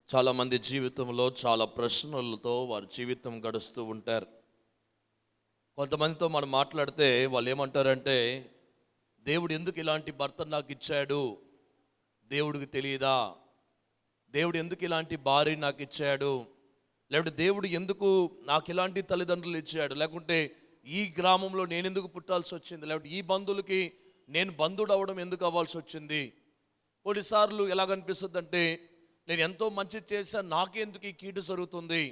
చాలామంది జీవితంలో చాలా ప్రశ్నలతో వారి జీవితం గడుస్తూ ఉంటారు. కొంతమందితో మనం మాట్లాడితే వాళ్ళు ఏమంటారంటే, దేవుడు ఎందుకు ఇలాంటి భర్త నాకు ఇచ్చాడు, దేవుడికి తెలియదా? దేవుడు ఎందుకు ఇలాంటి భార్య నాకు ఇచ్చాడు, లేకపోతే దేవుడు ఎందుకు నాకు ఇలాంటి తల్లిదండ్రులు ఇచ్చాడు, లేకుంటే ఈ గ్రామంలో నేను ఎందుకు పుట్టాల్సి వచ్చింది, లేకపోతే ఈ బంధువులకి నేను బంధుడు అవ్వడం ఎందుకు అవ్వాల్సి వచ్చింది. కొన్నిసార్లు ఎలాగనిపిస్తుంది అంటే, నేను ఎంతో మంచి చేశాను, నాకెందుకు ఈ కీడు జరుగుతుంది.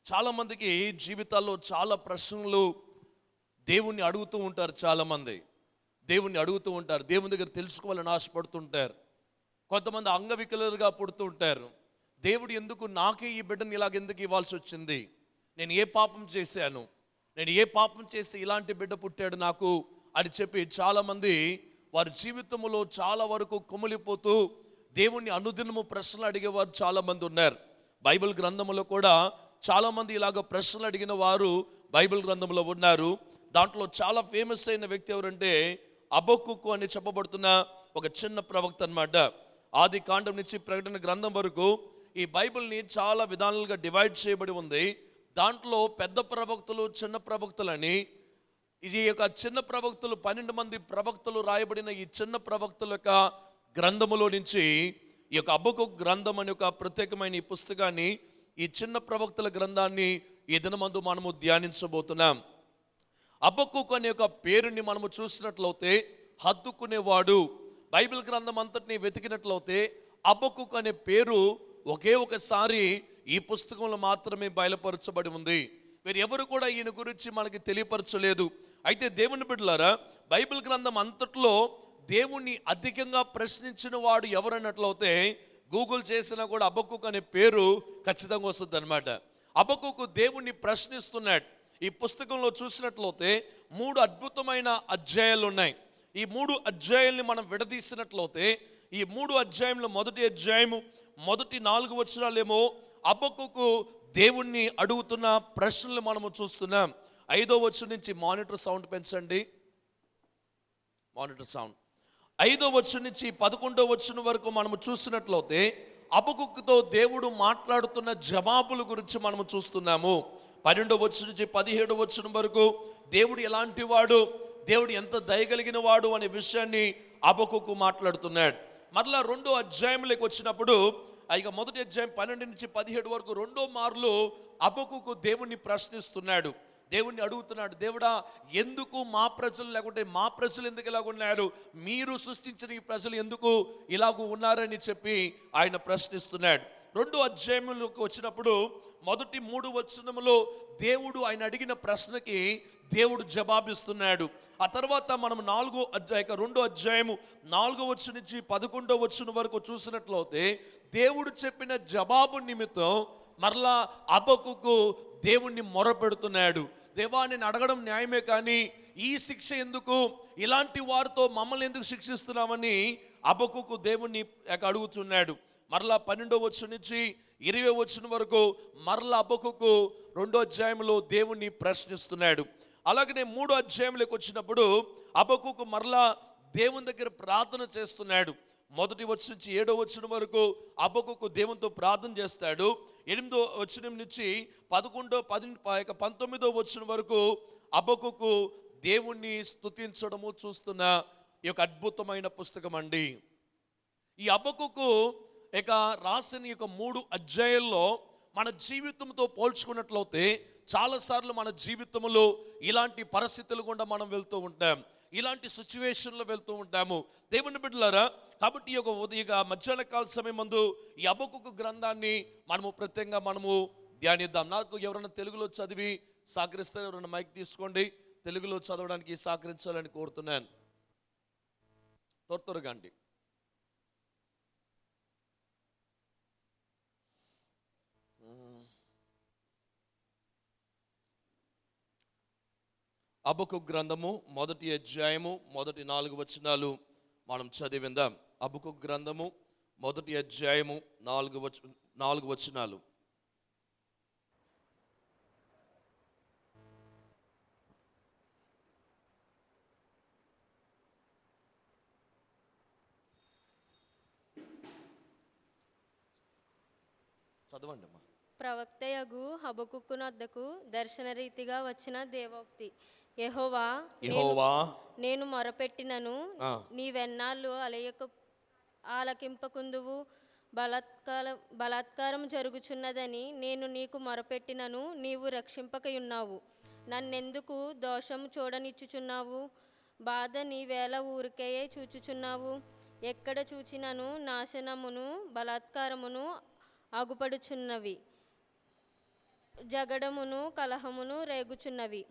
చాలామందికి జీవితాల్లో చాలా ప్రశ్నలు దేవుణ్ణి అడుగుతూ ఉంటారు. చాలామంది దేవుణ్ణి అడుగుతూ ఉంటారు, దేవుని దగ్గర తెలుసుకోవాలని ఆశపడుతుంటారు. కొంతమంది అంగవికలుగా పుడుతూ ఉంటారు. దేవుడు ఎందుకు నాకే ఈ బిడ్డను ఇలాగెందుకు ఇవ్వాల్సి వచ్చింది, నేను ఏ పాపం చేశాను, నేను ఏ పాపం చేస్తే ఇలాంటి బిడ్డ పుట్టాడు నాకు అని చెప్పి చాలామంది వారి జీవితంలో చాలా వరకు కుమిలిపోతూ దేవుణ్ణి అనుదినము ప్రశ్నలు అడిగేవారు చాలామంది ఉన్నారు. బైబిల్ గ్రంథంలో కూడా చాలామంది ఇలాగ ప్రశ్నలు అడిగిన వారు బైబిల్ గ్రంథంలో ఉన్నారు. దాంట్లో చాలా ఫేమస్ అయిన వ్యక్తి ఎవరంటే హబక్కూకు అని చెప్పబడుతున్న ఒక చిన్న ప్రవక్త అన్నమాట. ఆది కాండం నుంచి ప్రకటన గ్రంథం వరకు ఈ బైబిల్ని చాలా విధానాలుగా డివైడ్ చేయబడి ఉంది. దాంట్లో పెద్ద ప్రవక్తలు, చిన్న ప్రవక్తలని, ఈ యొక్క చిన్న ప్రవక్తలు 12 మంది ప్రవక్తలు రాయబడిన ఈ చిన్న ప్రవక్తల యొక్క గ్రంథములో నుంచి ఈ యొక్క హబక్కూకు గ్రంథం అనే ఒక ప్రత్యేకమైన ఈ పుస్తకాన్ని, ఈ చిన్న ప్రవక్తల గ్రంథాన్ని ఈ దినమందు మనము ధ్యానించబోతున్నాం. హబక్కూకు అనే ఒక పేరుని మనము చూసినట్లయితే హత్తుకునేవాడు. బైబిల్ గ్రంథం అంతటిని వెతికినట్లయితే హబక్కూకు అనే పేరు ఒకే ఒకసారి ఈ పుస్తకంలో మాత్రమే బయలుపరచబడి ఉంది. మీరు ఎవరు కూడా ఈయన గురించి మనకి తెలియపరచలేదు. అయితే దేవుని బిడ్డలారా, బైబిల్ గ్రంథం అంతట్లో దేవుణ్ణి అధికంగా ప్రశ్నించిన వాడు ఎవరన్నట్లయితే గూగుల్ చేసినా కూడా హబక్కూకు అనే పేరు ఖచ్చితంగా వస్తుంది అనమాట. హబక్కూకు దేవుణ్ణి ప్రశ్నిస్తున్నాడు. ఈ పుస్తకంలో చూసినట్లయితే 3 అద్భుతమైన అధ్యాయాలు ఉన్నాయి. ఈ 3 అధ్యాయాల్ని మనం విడదీసినట్లయితే ఈ 3 అధ్యాయంలో మొదటి అధ్యాయము మొదటి 4 వచనాలేమో హబక్కూకు దేవుణ్ణి అడుగుతున్న ప్రశ్నలు మనము చూస్తున్నాం. 5వ వచనం నుంచి మానిటర్ సౌండ్ పెంచండి, మానిటర్ సౌండ్. 5వ వచనం నుంచి 11వ వచనం వరకు మనము చూసినట్లయితే హబక్కూకుతో దేవుడు మాట్లాడుతున్న జవాబుల గురించి మనము చూస్తున్నాము. 12వ వచనం నుంచి 17వ వచనం వరకు దేవుడు ఎలాంటి వాడు, దేవుడు ఎంత దయగలిగిన వాడు అనే విషయాన్ని హబక్కూకు మాట్లాడుతున్నాడు. మరలా 2వ అధ్యాయంలోకి వచ్చినప్పుడు ఇక మొదటి అధ్యాయం 12 నుంచి 17 వరకు 2వ మార్లు హబక్కూకు దేవుణ్ణి ప్రశ్నిస్తున్నాడు, దేవుణ్ణి అడుగుతున్నాడు. దేవుడా, ఎందుకు మా ప్రజలు, లేకుంటే మా ప్రజలు ఎందుకు ఇలాగ ఉన్నారు, మీరు సృష్టించిన ఈ ప్రజలు ఎందుకు ఇలాగ ఉన్నారని చెప్పి ఆయన ప్రశ్నిస్తున్నాడు. 2వ అధ్యాయంలోకి వచ్చినప్పుడు మొదటి 3 వచనములో దేవుడు ఆయన అడిగిన ప్రశ్నకి దేవుడు జవాబిస్తున్నాడు. ఆ తర్వాత మనం 2వ అధ్యాయము 4వ వచనం నుంచి 11వ వచనం వరకు చూసినట్లయితే దేవుడు చెప్పిన జవాబు నిమిత్తం మరలా హబక్కూకు దేవుణ్ణి మొరపెడుతున్నాడు. దేవా, నేను అడగడం న్యాయమే, కానీ ఈ శిక్ష ఎందుకు, ఇలాంటి వారితో మమ్మల్ని ఎందుకు శిక్షిస్తున్నామని హబక్కూకు దేవుణ్ణి అడుగుతున్నాడు. మరలా 12వ వచనం నుంచి 20వ వచనం వరకు మరలా హబక్కూకు 2వ అధ్యాయంలో దేవుణ్ణి ప్రశ్నిస్తున్నాడు. అలాగనే 3వ అధ్యాయంలోకి వచ్చినప్పుడు హబక్కూకు మరలా దేవుని దగ్గర ప్రార్థన చేస్తున్నాడు. మొదటి వచనం నుంచి 7వ వచనం వరకు హబక్కూకు దేవునితో ప్రార్థన చేస్తాడు. 8వ వచనం నుంచి 19వ వచనం వరకు హబక్కూకు దేవుణ్ణి స్తుతించడము చూస్తున్న ఈ యొక్క అద్భుతమైన పుస్తకం అండి. ఈ హబక్కూకు ఇక రాసిన ఈ యొక్క 3 అధ్యాయాల్లో మన జీవితంతో పోల్చుకున్నట్లయితే చాలాసార్లు మన జీవితంలో ఇలాంటి పరిస్థితులు గుండా మనం వెళ్తూ ఉంటాం, ఇలాంటి సిచ్యువేషన్లో వెళ్తూ ఉంటాము. దేవుని బిడ్డలారా, కాబట్టి ఈ యొక్క మధ్యాహ్న కాల సమయం ముందు ఈ హబక్కూకు గ్రంథాన్ని మనము ప్రత్యేకంగా మనము ధ్యానిద్దాం. నాకు ఎవరైనా తెలుగులో చదివి సహకరిస్తే ఎవరైనా మైక్ తీసుకోండి, తెలుగులో చదవడానికి సహకరించాలని కోరుతున్నాను. త్వరగా అండి. హబక్కూకు గ్రంథము మొదటి అధ్యాయము మొదటి 4 వచనాలు మనం చదివిందాం. హబక్కూకు గ్రంథము మొదటి అధ్యాయము 4 వచనాలు. చదవండి అమ్మా. ప్రవక్తయగు హబకుక్కునొద్దకు దర్శనరీతిగా వచ్చిన దేవోక్తి. యెహోవా, యెహోవా నేను మొరపెట్టినను ఆ, నీవెన్నాళ్ళు ఆలకింపకుందువు. బలాత్కారం జరుగుచున్నదని నేను నీకు మొరపెట్టినను నీవు రక్షింపకయున్నావు. నన్నెందుకు దోషము చూడనిచ్చుచున్నావు? బాధ నీవేళ ఊరికే చూచుచున్నావు. ఎక్కడ చూచినను నాశనమును బలాత్కారమును అగుపడుచున్నవి, జగడమును కలహమును రేగుచున్నవి.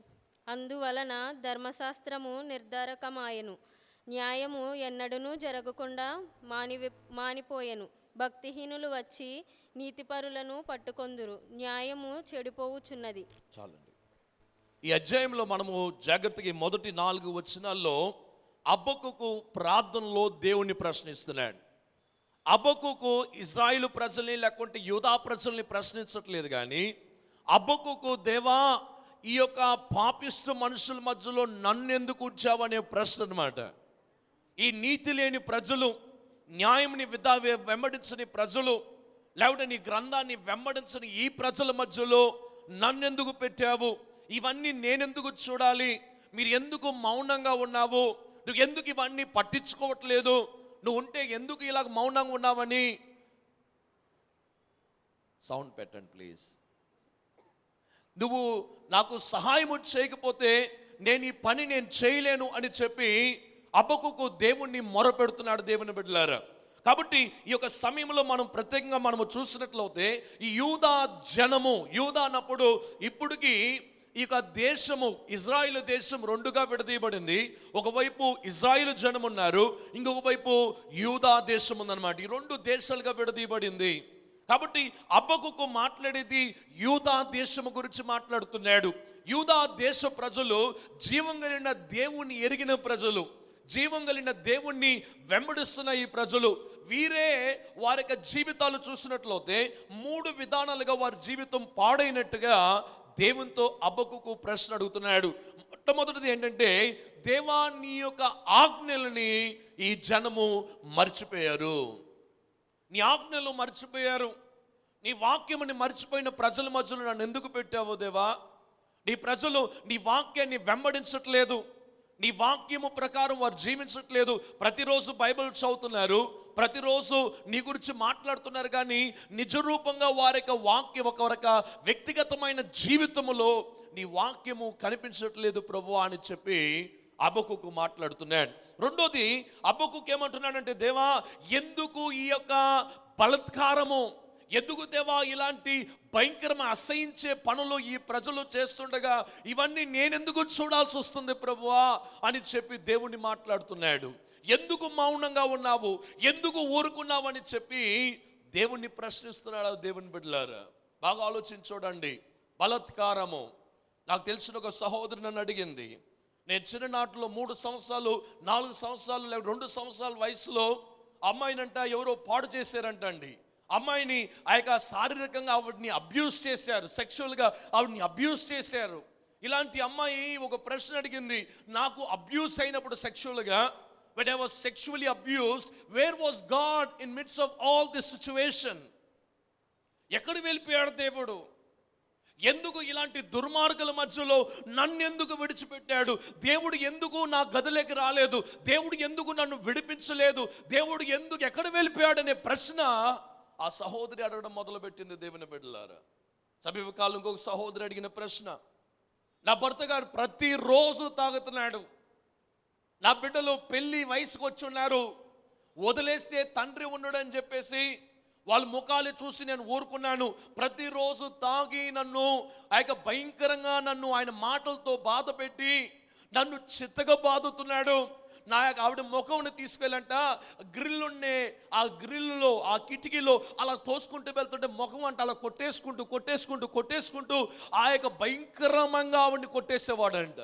అందువలన ధర్మశాస్త్రము నిర్ధారకమాయెను, న్యాయము ఎన్నడూనూ జరగకుండా మానిపోయెను. భక్తిహీనులు వచ్చి నీతిపరులను పట్టుకొందురు, న్యాయము చెడిపోవుచున్నది. చాలండి. ఈ అధ్యాయంలో మనము జాగ్రత్తగా ఈ మొదటి 4 వచనాల్లో హబక్కూకు ప్రార్థనలో దేవుణ్ణి ప్రశ్నిస్తున్నాడు. హబక్కూకు ఇజ్రాయేలు ప్రజల్ని లేకుంటే యూదా ప్రజల్ని ప్రశ్నించట్లేదు, కానీ హబక్కూకు, దేవా ఈ యొక్క పాపిష్ట మనుషుల మధ్యలో నన్ను ఎందుకు ఉంచావనే ప్రశ్న అన్నమాట. ఈ నీతి లేని ప్రజలు, న్యాయంని వెంబడించని ప్రజలు, లేకపోతే నీ గ్రంథాన్ని వెంబడించని ఈ ప్రజల మధ్యలో నన్నెందుకు పెట్టావు? ఇవన్నీ నేనెందుకు చూడాలి? మీరు ఎందుకు మౌనంగా ఉన్నావు? నువ్వు ఎందుకు ఇవన్నీ పట్టించుకోవట్లేదు? నువ్వు ఉంటే ఎందుకు ఇలాగ మౌనంగా ఉన్నావని. సౌండ్ పెట్టండి ప్లీజ్. నువ్వు నాకు సహాయం చేయకపోతే నేను ఈ పని నేను చేయలేను అని చెప్పి హబక్కూకు దేవుణ్ణి మొరపెడుతున్నాడు. దేవుని బిడ్డలారా, కాబట్టి ఈ యొక్క సమయంలో మనం ప్రత్యేకంగా మనము చూసినట్లయితే ఈ యూదా జనము, యూదా అన్నప్పుడు ఇప్పటికీ ఈ యొక్క దేశము, ఇజ్రాయిల్ దేశం రెండుగా విడదీయబడింది. ఒకవైపు ఇజ్రాయిల్ జనం ఉన్నారు, ఇంకొక వైపు యూదా దేశం ఉందన్నమాట. ఈ 2 దేశాలుగా విడదీయబడింది. కాబట్టి హబక్కూకు మాట్లాడేది యూదా దేశము గురించి మాట్లాడుతున్నాడు. యూదా దేశ ప్రజలు జీవం కలిగిన దేవుణ్ణి ఎరిగిన ప్రజలు, జీవం కలిగిన దేవుణ్ణి వెంబడిస్తున్న ఈ ప్రజలు. వీరే వారి యొక్క జీవితాలు చూసినట్లయితే 3 విధానాలుగా వారి జీవితం పాడైనట్టుగా దేవునితో హబక్కూకు ప్రశ్న అడుగుతున్నాడు. మొట్టమొదటిది ఏంటంటే, దేవా నీ యొక్క ఆజ్ఞలని ఈ జనము మర్చిపోయారు. నీ ఆజ్ఞలు మర్చిపోయారు. నీ వాక్యముని మర్చిపోయిన ప్రజల మధ్యలో నన్ను ఎందుకు పెట్టావో దేవా? నీ ప్రజలు నీ వాక్యాన్ని వెంబడించట్లేదు, నీ వాక్యము ప్రకారం వారు జీవించట్లేదు. ప్రతిరోజు బైబిల్ చదువుతున్నారు, ప్రతిరోజు నీ గురించి మాట్లాడుతున్నారు, కానీ నిజరూపంగా వారి యొక్క వాక్యం, ఒక వ్యక్తిగతమైన జీవితంలో నీ వాక్యము కనిపించట్లేదు ప్రభువా అని చెప్పి హబక్కూకు మాట్లాడుతున్నాడు. రెండోది, హబక్కూకు ఏమంటున్నాడంటే, దేవా ఎందుకు ఈ యొక్క బలాత్కారము, ఎందుకు దేవా ఇలాంటి భయంకరమైన అసహించే పనులు ఈ ప్రజలు చేస్తుండగా ఇవన్నీ నేనెందుకు చూడాల్సి వస్తుంది ప్రభువా అని చెప్పి దేవుణ్ణి మాట్లాడుతున్నాడు. ఎందుకు మౌనంగా ఉన్నావు, ఎందుకు ఊరుకున్నావు అని చెప్పి దేవుణ్ణి ప్రశ్నిస్తున్నాడు. దేవుని బిడ్డలారా, బాగా ఆలోచించండి. బలాత్కారము, నాకు తెలిసిన ఒక సహోదరి నన్ను అడిగింది. నేను చిన్ననాటిలో 3 సంవత్సరాలు 4 సంవత్సరాలు లేదా 2 సంవత్సరాల వయసులో అమ్మాయినంట ఎవరో పాడు చేశారంట అండి. అమ్మాయిని ఆ యొక్క శారీరకంగా ఆవిడ్ని అబ్యూస్ చేశారు, సెక్షువల్గా ఆవిడ్ని అబ్యూస్ చేశారు. ఇలాంటి అమ్మాయి ఒక ప్రశ్న అడిగింది, నాకు అబ్యూస్ అయినప్పుడు సెక్షువల్గా, when I was sexually abused, where was God in midst of all this situation? ఎక్కడ వెళ్ళిపోయాడు దేవుడు? ఎందుకు ఇలాంటి దుర్మార్గుల మధ్యలో నన్నెందుకు విడిచిపెట్టాడు? దేవుడు ఎందుకు నా గదిలోకి రాలేదు? దేవుడు ఎందుకు నన్ను విడిపించలేదు? దేవుడు ఎందుకు ఎక్కడ వెళ్ళిపోయాడనే ప్రశ్న ఆ సహోదరి అడగడం మొదలుపెట్టింది. దేవుని బిడ్డలారా, సమీపకాలం ఇంకొక సహోదరి అడిగిన ప్రశ్న, నా భర్త గారు ప్రతిరోజు తాగుతున్నాడు, నా బిడ్డలు పెళ్లి వయసుకు వచ్చి ఉన్నారు, వదిలేస్తే తండ్రి ఉన్నాడని చెప్పేసి వాళ్ళ ముఖాలు చూసి నేను ఊరుకున్నాను. ప్రతిరోజు తాగి నన్ను ఆ యొక్క భయంకరంగా నన్ను ఆయన మాటలతో బాధ పెట్టి నన్ను చిత్తగా బాదుతున్నాడు. నా యొక్క ఆవిడ ముఖంని తీసుకెళ్ళంట గ్రిల్లున్నే, ఆ గ్రిల్లో ఆ కిటికీలో అలా తోసుకుంటూ వెళ్తుంటే ముఖం అంటే అలా కొట్టేసుకుంటూ ఆ యొక్క భయంకరంగా ఆవిడని కొట్టేసేవాడంట.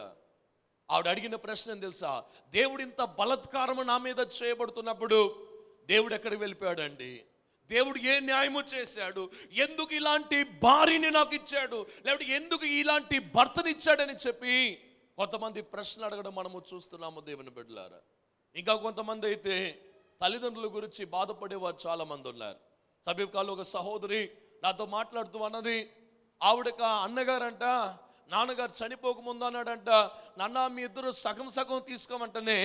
ఆవిడ అడిగిన ప్రశ్న తెలుసా? దేవుడు ఇంత బలాత్కారము నా మీద చేయబడుతున్నప్పుడు దేవుడు ఎక్కడికి వెళ్ళిపోయాడండి? దేవుడు ఏ న్యాయము చేశాడు? ఎందుకు ఇలాంటి భార్యని నాకు ఇచ్చాడు, లేకపోతే ఎందుకు ఇలాంటి భర్తనిచ్చాడని చెప్పి కొంతమంది ప్రశ్నలు అడగడం మనము చూస్తున్నాము. దేవుని బిడ్డలారా, ఇంకా కొంతమంది అయితే తల్లిదండ్రుల గురించి బాధపడేవారు చాలా మంది ఉన్నారు. సమీపకాలంలో ఒక సహోదరి నాతో మాట్లాడుతూ అన్నది, ఆవిడక అన్నగారంట నాన్నగారు చనిపోకముందు అన్నాడంట, నాన్న మీ ఇద్దరు సగం సగం తీసుకోమంటేనే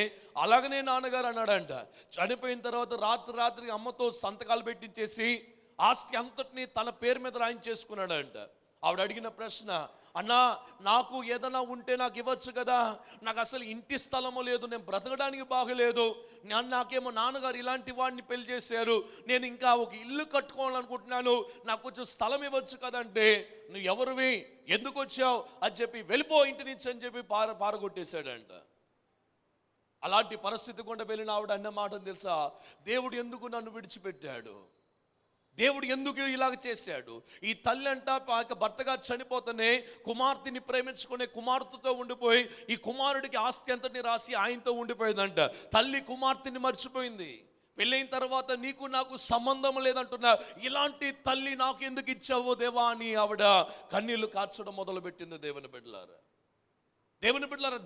అలాగనే నాన్నగారు అన్నాడంట. చనిపోయిన తర్వాత రాత్రి అమ్మతో సంతకాలు పెట్టించేసి ఆస్తి అంతటిని తన పేరు మీద రాయించేసుకున్నాడంట. ఆవిడ అడిగిన ప్రశ్న, అన్నా నాకు ఏదైనా ఉంటే నాకు ఇవ్వచ్చు కదా, నాకు అసలు ఇంటి స్థలము లేదు, నేను బ్రతకడానికి బాగలేదు, నాకేమో నాన్నగారు ఇలాంటి వాడిని పెళ్లి చేశారు, నేను ఇంకా ఒక ఇల్లు కట్టుకోవాలనుకుంటున్నాను, నాకు కొంచెం స్థలం ఇవ్వచ్చు కదంటే, నువ్వు ఎవరివి, ఎందుకు వచ్చావు అని చెప్పి వెళ్ళిపో ఇంటి నుంచి అని చెప్పి పారగొట్టేశాడంట. అలాంటి పరిస్థితి గుండా వెళ్ళిన ఆవిడ అన్న మాట తెలుసా, దేవుడు ఎందుకు నన్ను విడిచిపెట్టాడు, దేవుడు ఎందుకు ఇలాగ చేశాడు. ఈ తల్లి అంట భర్తగా చనిపోతేనే కుమార్తెని ప్రేమించుకునే కుమార్తెతో ఉండిపోయి ఈ కుమారుడికి ఆస్తి అంతటిని రాసి ఆయనతో ఉండిపోయిందంట. తల్లి కుమార్తెని మర్చిపోయింది. పెళ్ళైన తర్వాత నీకు నాకు సంబంధం లేదంటున్నా, ఇలాంటి తల్లి నాకు ఎందుకు ఇచ్చావో దేవా అని ఆవిడ కన్నీళ్లు కార్చడం మొదలుపెట్టింది. దేవుని బిడ్డలారా,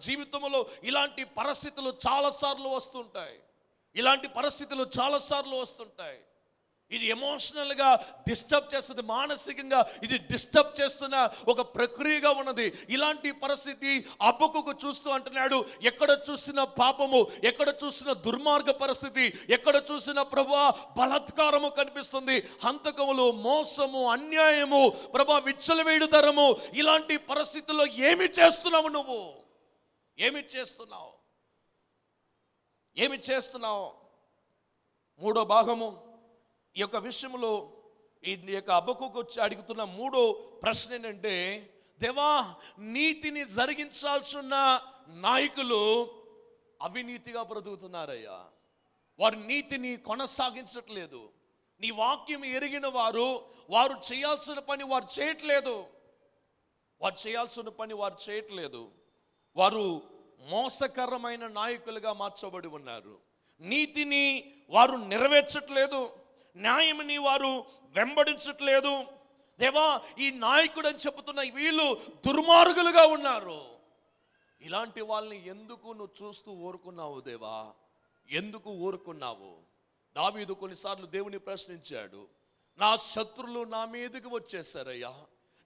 జీవితంలో ఇలాంటి పరిస్థితులు చాలాసార్లు వస్తుంటాయి. ఇది ఎమోషనల్గా డిస్టర్బ్ చేస్తుంది, మానసికంగా ఇది డిస్టర్బ్ చేస్తున్న ఒక ప్రక్రియగా ఉన్నది. ఇలాంటి పరిస్థితి హబక్కూకు చూస్తూ అంటున్నాడు, ఎక్కడ చూసిన పాపము, ఎక్కడ చూసిన దుర్మార్గ పరిస్థితి, ఎక్కడ చూసిన ప్రభువా బలాత్కారము కనిపిస్తుంది, హంతకములు, మోసము, అన్యాయము, ప్రభువా విచ్చలవేయుదరము. ఇలాంటి పరిస్థితుల్లో ఏమి చేస్తున్నావు నువ్వు? ఏమి చేస్తున్నావు? మూడో భాగము ఈ యొక్క విషయంలో ఈ యొక్క హబక్కూకు వచ్చి అడుగుతున్న మూడో ప్రశ్న ఏంటంటే, దేవా నీతిని జరిగించాల్సిన నాయకులు అవినీతిగా బ్రతుకుతున్నారయ్యా, వారు నీతిని కొనసాగించట్లేదు. నీ వాక్యం ఎరిగిన వారు చేయాల్సిన పని వారు చేయట్లేదు. వారు మోసకరమైన నాయకులుగా మార్చబడి ఉన్నారు. నీతిని వారు నెరవేర్చట్లేదు, న్యాయమని వారు వెంబడించట్లేదు. దేవా ఈ నాయకుడు అని చెబుతున్న వీళ్ళు దుర్మార్గులుగా ఉన్నారు. ఇలాంటి వాళ్ళని ఎందుకు నువ్వు చూస్తూ ఊరుకున్నావు దేవా? ఎందుకు ఊరుకున్నావు? దావీదు కొన్నిసార్లు దేవుని ప్రశ్నించాడు, నా శత్రులు నా మీదకి వచ్చేసారయ్యా,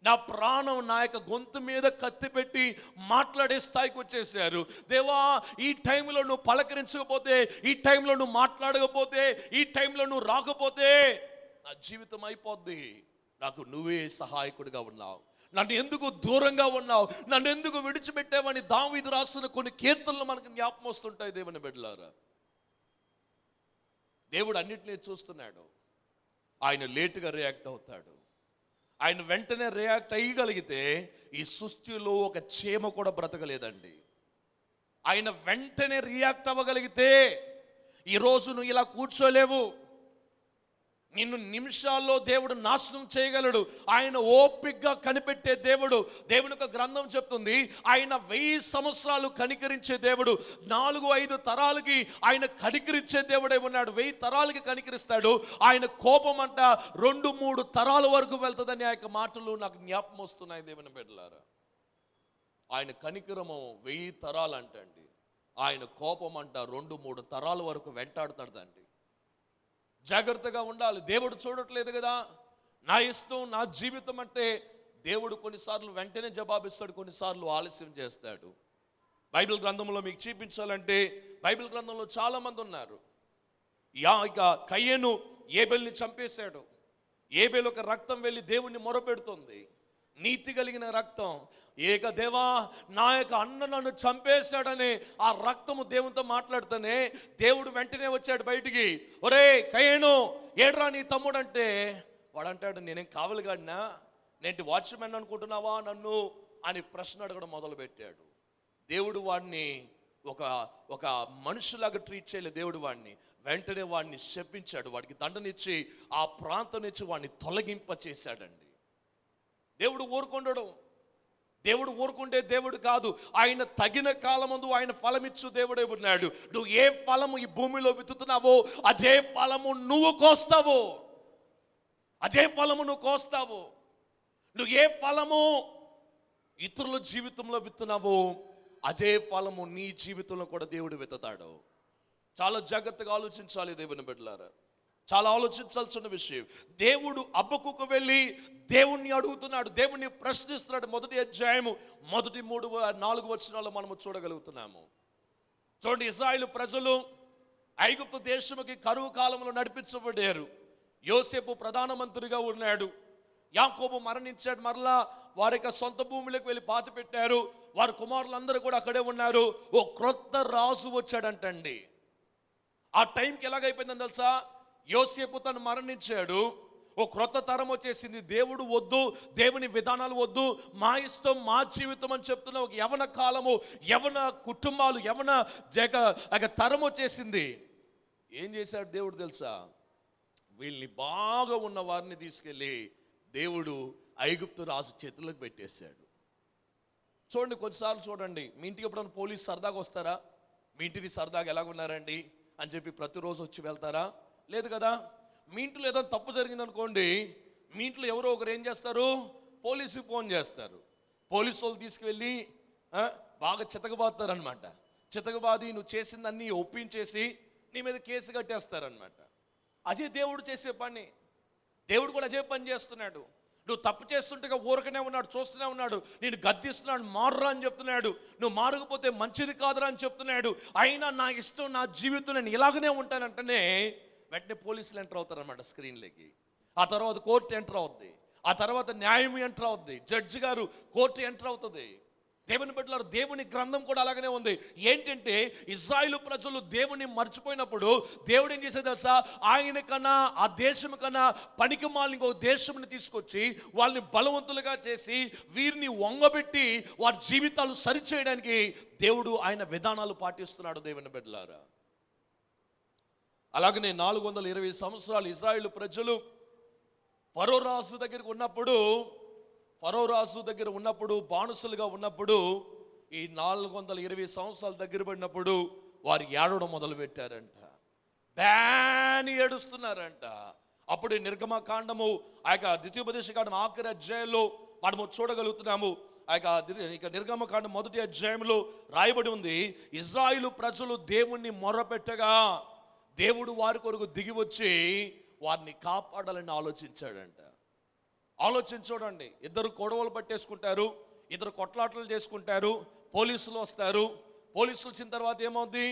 నా ప్రాణం నా యొక్క గొంతు మీద కత్తి పెట్టి మాట్లాడే స్థాయికి వచ్చేసారు. దేవా ఈ టైంలో నువ్వు పలకరించకపోతే, ఈ టైంలో నువ్వు మాట్లాడకపోతే, ఈ టైంలో నువ్వు రాకపోతే నా జీవితం అయిపోద్ది. నాకు నువ్వే సహాయకుడిగా ఉన్నావు, నన్ను ఎందుకు దూరంగా ఉన్నావు, నన్ను ఎందుకు విడిచిపెట్టావని దావీదు రాస్తున్న కొన్ని కీర్తనలు మనకు జ్ఞాపకం వస్తుంటాయి. దేవుని బిడ్డలారా, దేవుడు అన్నిటినీ చూస్తున్నాడు. ఆయన లేటుగా రియాక్ట్ అవుతాడు. ఆయన వెంటనే రియాక్ట్ అయ్యగలిగితే ఈ సృష్టిలో ఒక చీమ కూడా బ్రతకలేదండి. ఆయన వెంటనే రియాక్ట్ అవ్వగలిగితే ఈరోజు నువ్వు ఇలా కూర్చోలేవు. నిన్ను నిమిషాల్లో దేవుడు నాశనం చేయగలడు. ఆయన ఓపికగా కనిపెట్టే దేవుడు. దేవుని యొక్క గ్రంథం చెప్తుంది, ఆయన 1000 సంవత్సరాలు కనికరించే దేవుడు. 4-5 తరాలకి ఆయన కనికరించే దేవుడే ఉన్నాడు. 1000 తరాలకి కనికరిస్తాడు. ఆయన కోపం అంట 2-3 తరాల వరకు వెళ్తుందని ఆ యొక్క మాటలు నాకు జ్ఞాపకం వస్తున్నాయి. దేవుని బిడ్డలారా, ఆయన కనికరము 1000 తరాలు అంటండి, ఆయన కోపం అంట 2-3 తరాల వరకు వెంటాడుతాడండి. జాగ్రత్తగా ఉండాలి. దేవుడు చూడట్లేదు కదా, నా ఇష్టం నా జీవితం అంటే దేవుడు కొన్నిసార్లు వెంటనే జవాబిస్తాడు, కొన్నిసార్లు ఆలస్యం చేస్తాడు. బైబిల్ గ్రంథంలో మీకు చూపించాలంటే, బైబిల్ గ్రంథంలో చాలా మంది ఉన్నారు. ఇక కయ్యేను ఏబెల్ని చంపేశాడు. ఏబెల్ ఒక రక్తం వెళ్ళి దేవుణ్ణి మొరపెడుతుంది, నీతి కలిగిన రక్తం. ఏక దేవా నా యొక్క అన్న నన్ను చంపేశాడని ఆ రక్తము దేవునితో మాట్లాడుతూనే దేవుడు వెంటనే వచ్చాడు బయటికి. ఒరే కయ్యేను, ఏడ్రా నీ తమ్ముడు అంటే వాడు అంటాడు, నేనేం కావలిగాడినా, నేను వాచ్మెన్ అనుకుంటున్నావా నన్ను అని ప్రశ్న అడగడం మొదలు పెట్టాడు. దేవుడు వాడిని ఒక మనుషులాగా ట్రీట్ చేయలేదు. దేవుడు వాడిని వెంటనే వాడిని శపించాడు, వాడికి దండనిచ్చి ఆ ప్రాంతం నుంచి వాడిని తొలగింప చేశాడండి. దేవుడు ఊరుకుండడు. దేవుడు ఊరుకుండే దేవుడు కాదు. ఆయన తగిన కాలమందు ఆయన ఫలమిచ్చు దేవుడే ఉన్నాడు. నువ్వు ఏ ఫలము ఈ భూమిలో విత్తుతున్నావో అదే ఫలము నువ్వు కోస్తావు. నువ్వు ఏ ఫలము ఇతరుల జీవితంలో విత్తున్నావో అదే ఫలము నీ జీవితంలో కూడా దేవుడు విత్తుతాడు. చాలా జాగ్రత్తగా ఆలోచించాలి దేవుని బిడ్డలారా. చాలా ఆలోచించాల్సిన విషయం. దేవుడు హబక్కూకు వెళ్ళి దేవుణ్ణి అడుగుతున్నాడు, దేవుణ్ణి ప్రశ్నిస్తున్నాడు. మొదటి అధ్యాయము మొదటి 3-4 వచనాలు మనము చూడగలుగుతున్నాము. చూడండి, ఇశ్రాయేలు ప్రజలు ఐగుప్తు దేశముకి కరువు కాలంలో నడిపించబడ్డారు. యోసేపు ప్రధానమంత్రిగా ఉన్నాడు. యాకోబు మరణించాడు. మరలా వారి యొక్క సొంత భూమిలోకి వెళ్ళి పాతి పెట్టారు. వారి కుమారులందరూ కూడా అక్కడే ఉన్నారు. ఓ క్రొత్త రాజు వచ్చాడంటండి. ఆ టైంకి ఎలాగైపోయిందని తెలుసా? యోసేపు తను మరణించాడు. ఓ క్రొత్త తరం వచ్చేసింది. దేవుడు వద్దు, దేవుని విధానాలు వద్దు, మా ఇష్టం మా జీవితం అని చెప్తున్న ఒక యవన కాలము, యవన కుటుంబాలు, యవన తరం వచ్చేసింది. ఏం చేశాడు దేవుడు తెలుసా? వీళ్ళని బాగా ఉన్న వారిని తీసుకెళ్ళి దేవుడు ఐగుప్తు రాజు చేతులకు పెట్టేశాడు. చూడండి, కొన్నిసార్లు చూడండి, మీ ఇంటికి ఎప్పుడైనా పోలీసు సరదాగా వస్తారా? మీ ఇంటిని సరదాగా ఎలాగున్నారండి అని చెప్పి ప్రతిరోజు వచ్చి వెళ్తారా? లేదు కదా. మీ ఇంట్లో ఏదైనా తప్పు జరిగిందనుకోండి, మీ ఇంట్లో ఎవరో ఒకరు ఏం చేస్తారు? పోలీసుకి ఫోన్ చేస్తారు. పోలీసు వాళ్ళు తీసుకువెళ్ళి బాగా చితకబాదుతారనమాట. చితకబాది నువ్వు చేసిందన్నీ ఒప్పించేసి నీ మీద కేసు కట్టేస్తారనమాట. అదే దేవుడు చేసే పని. దేవుడు కూడా అదే పని చేస్తున్నాడు. నువ్వు తప్పు చేస్తుంటే ఊరకనే ఉన్నాడు, చూస్తూనే ఉన్నాడు, నేను గద్దిస్తున్నాడు, మారురా అని చెప్తున్నాడు. నువ్వు మారకపోతే మంచిది కాదురా అని చెప్తున్నాడు. అయినా నా ఇష్టం, నా జీవితం, నేను ఇలాగనే ఉంటానంటేనే వెంటనే పోలీసులు ఎంటర్ అవుతారనమాట స్క్రీన్లోకి. ఆ తర్వాత కోర్టు ఎంటర్ అవుద్ది. ఆ తర్వాత న్యాయం ఎంటర్ అవుద్ది. జడ్జి గారు, కోర్టు ఎంటర్ అవుతుంది. దేవుని బిడ్డలారా, దేవుని గ్రంథం కూడా అలాగనే ఉంది. ఏంటంటే ఇశ్రాయేలు ప్రజలు దేవుని మర్చిపోయినప్పుడు దేవుడు ఏం చేసేది తెలుసా? ఆయన కన్నా, ఆ దేశం కన్నా పనికి మాలిన ఇంకొక దేశంని తీసుకొచ్చి వాళ్ళని బలవంతులుగా చేసి వీరిని వంగబెట్టి వారి జీవితాలు సరిచేయడానికి దేవుడు ఆయన విధానాలు పాటిస్తున్నాడు. దేవుని బిడ్డలారా, అలాగనే 420 సంవత్సరాలు ఇశ్రాయేలు ప్రజలు ఫరో రాజు దగ్గరికి ఉన్నప్పుడు బానిసలుగా ఉన్నప్పుడు, ఈ 420 సంవత్సరాలు దగ్గర పడినప్పుడు వారు ఏడవడం మొదలు పెట్టారంట. బ్యాని ఏడుస్తున్నారంట. అప్పుడు నిర్గమకాండము, ఆ యొక్క ద్వితీయోపదేశకాండం ఆఖరి అధ్యాయంలో మనము చూడగలుగుతున్నాము. ఆ యొక్క నిర్గమకాండం మొదటి అధ్యాయంలో రాయబడి ఉంది, ఇశ్రాయేలు ప్రజలు దేవుణ్ణి మొర్రపెట్టగా దేవుడు వారి కొరకు దిగి వచ్చి వారిని కాపాడాలని ఆలోచించాడంట. చూడండి, ఇద్దరు గొడవలు పట్టేసుకుంటారు, ఇద్దరు కొట్లాటలు చేసుకుంటారు, పోలీసులు వస్తారు. పోలీసులు వచ్చిన తర్వాత ఏమవుద్ది?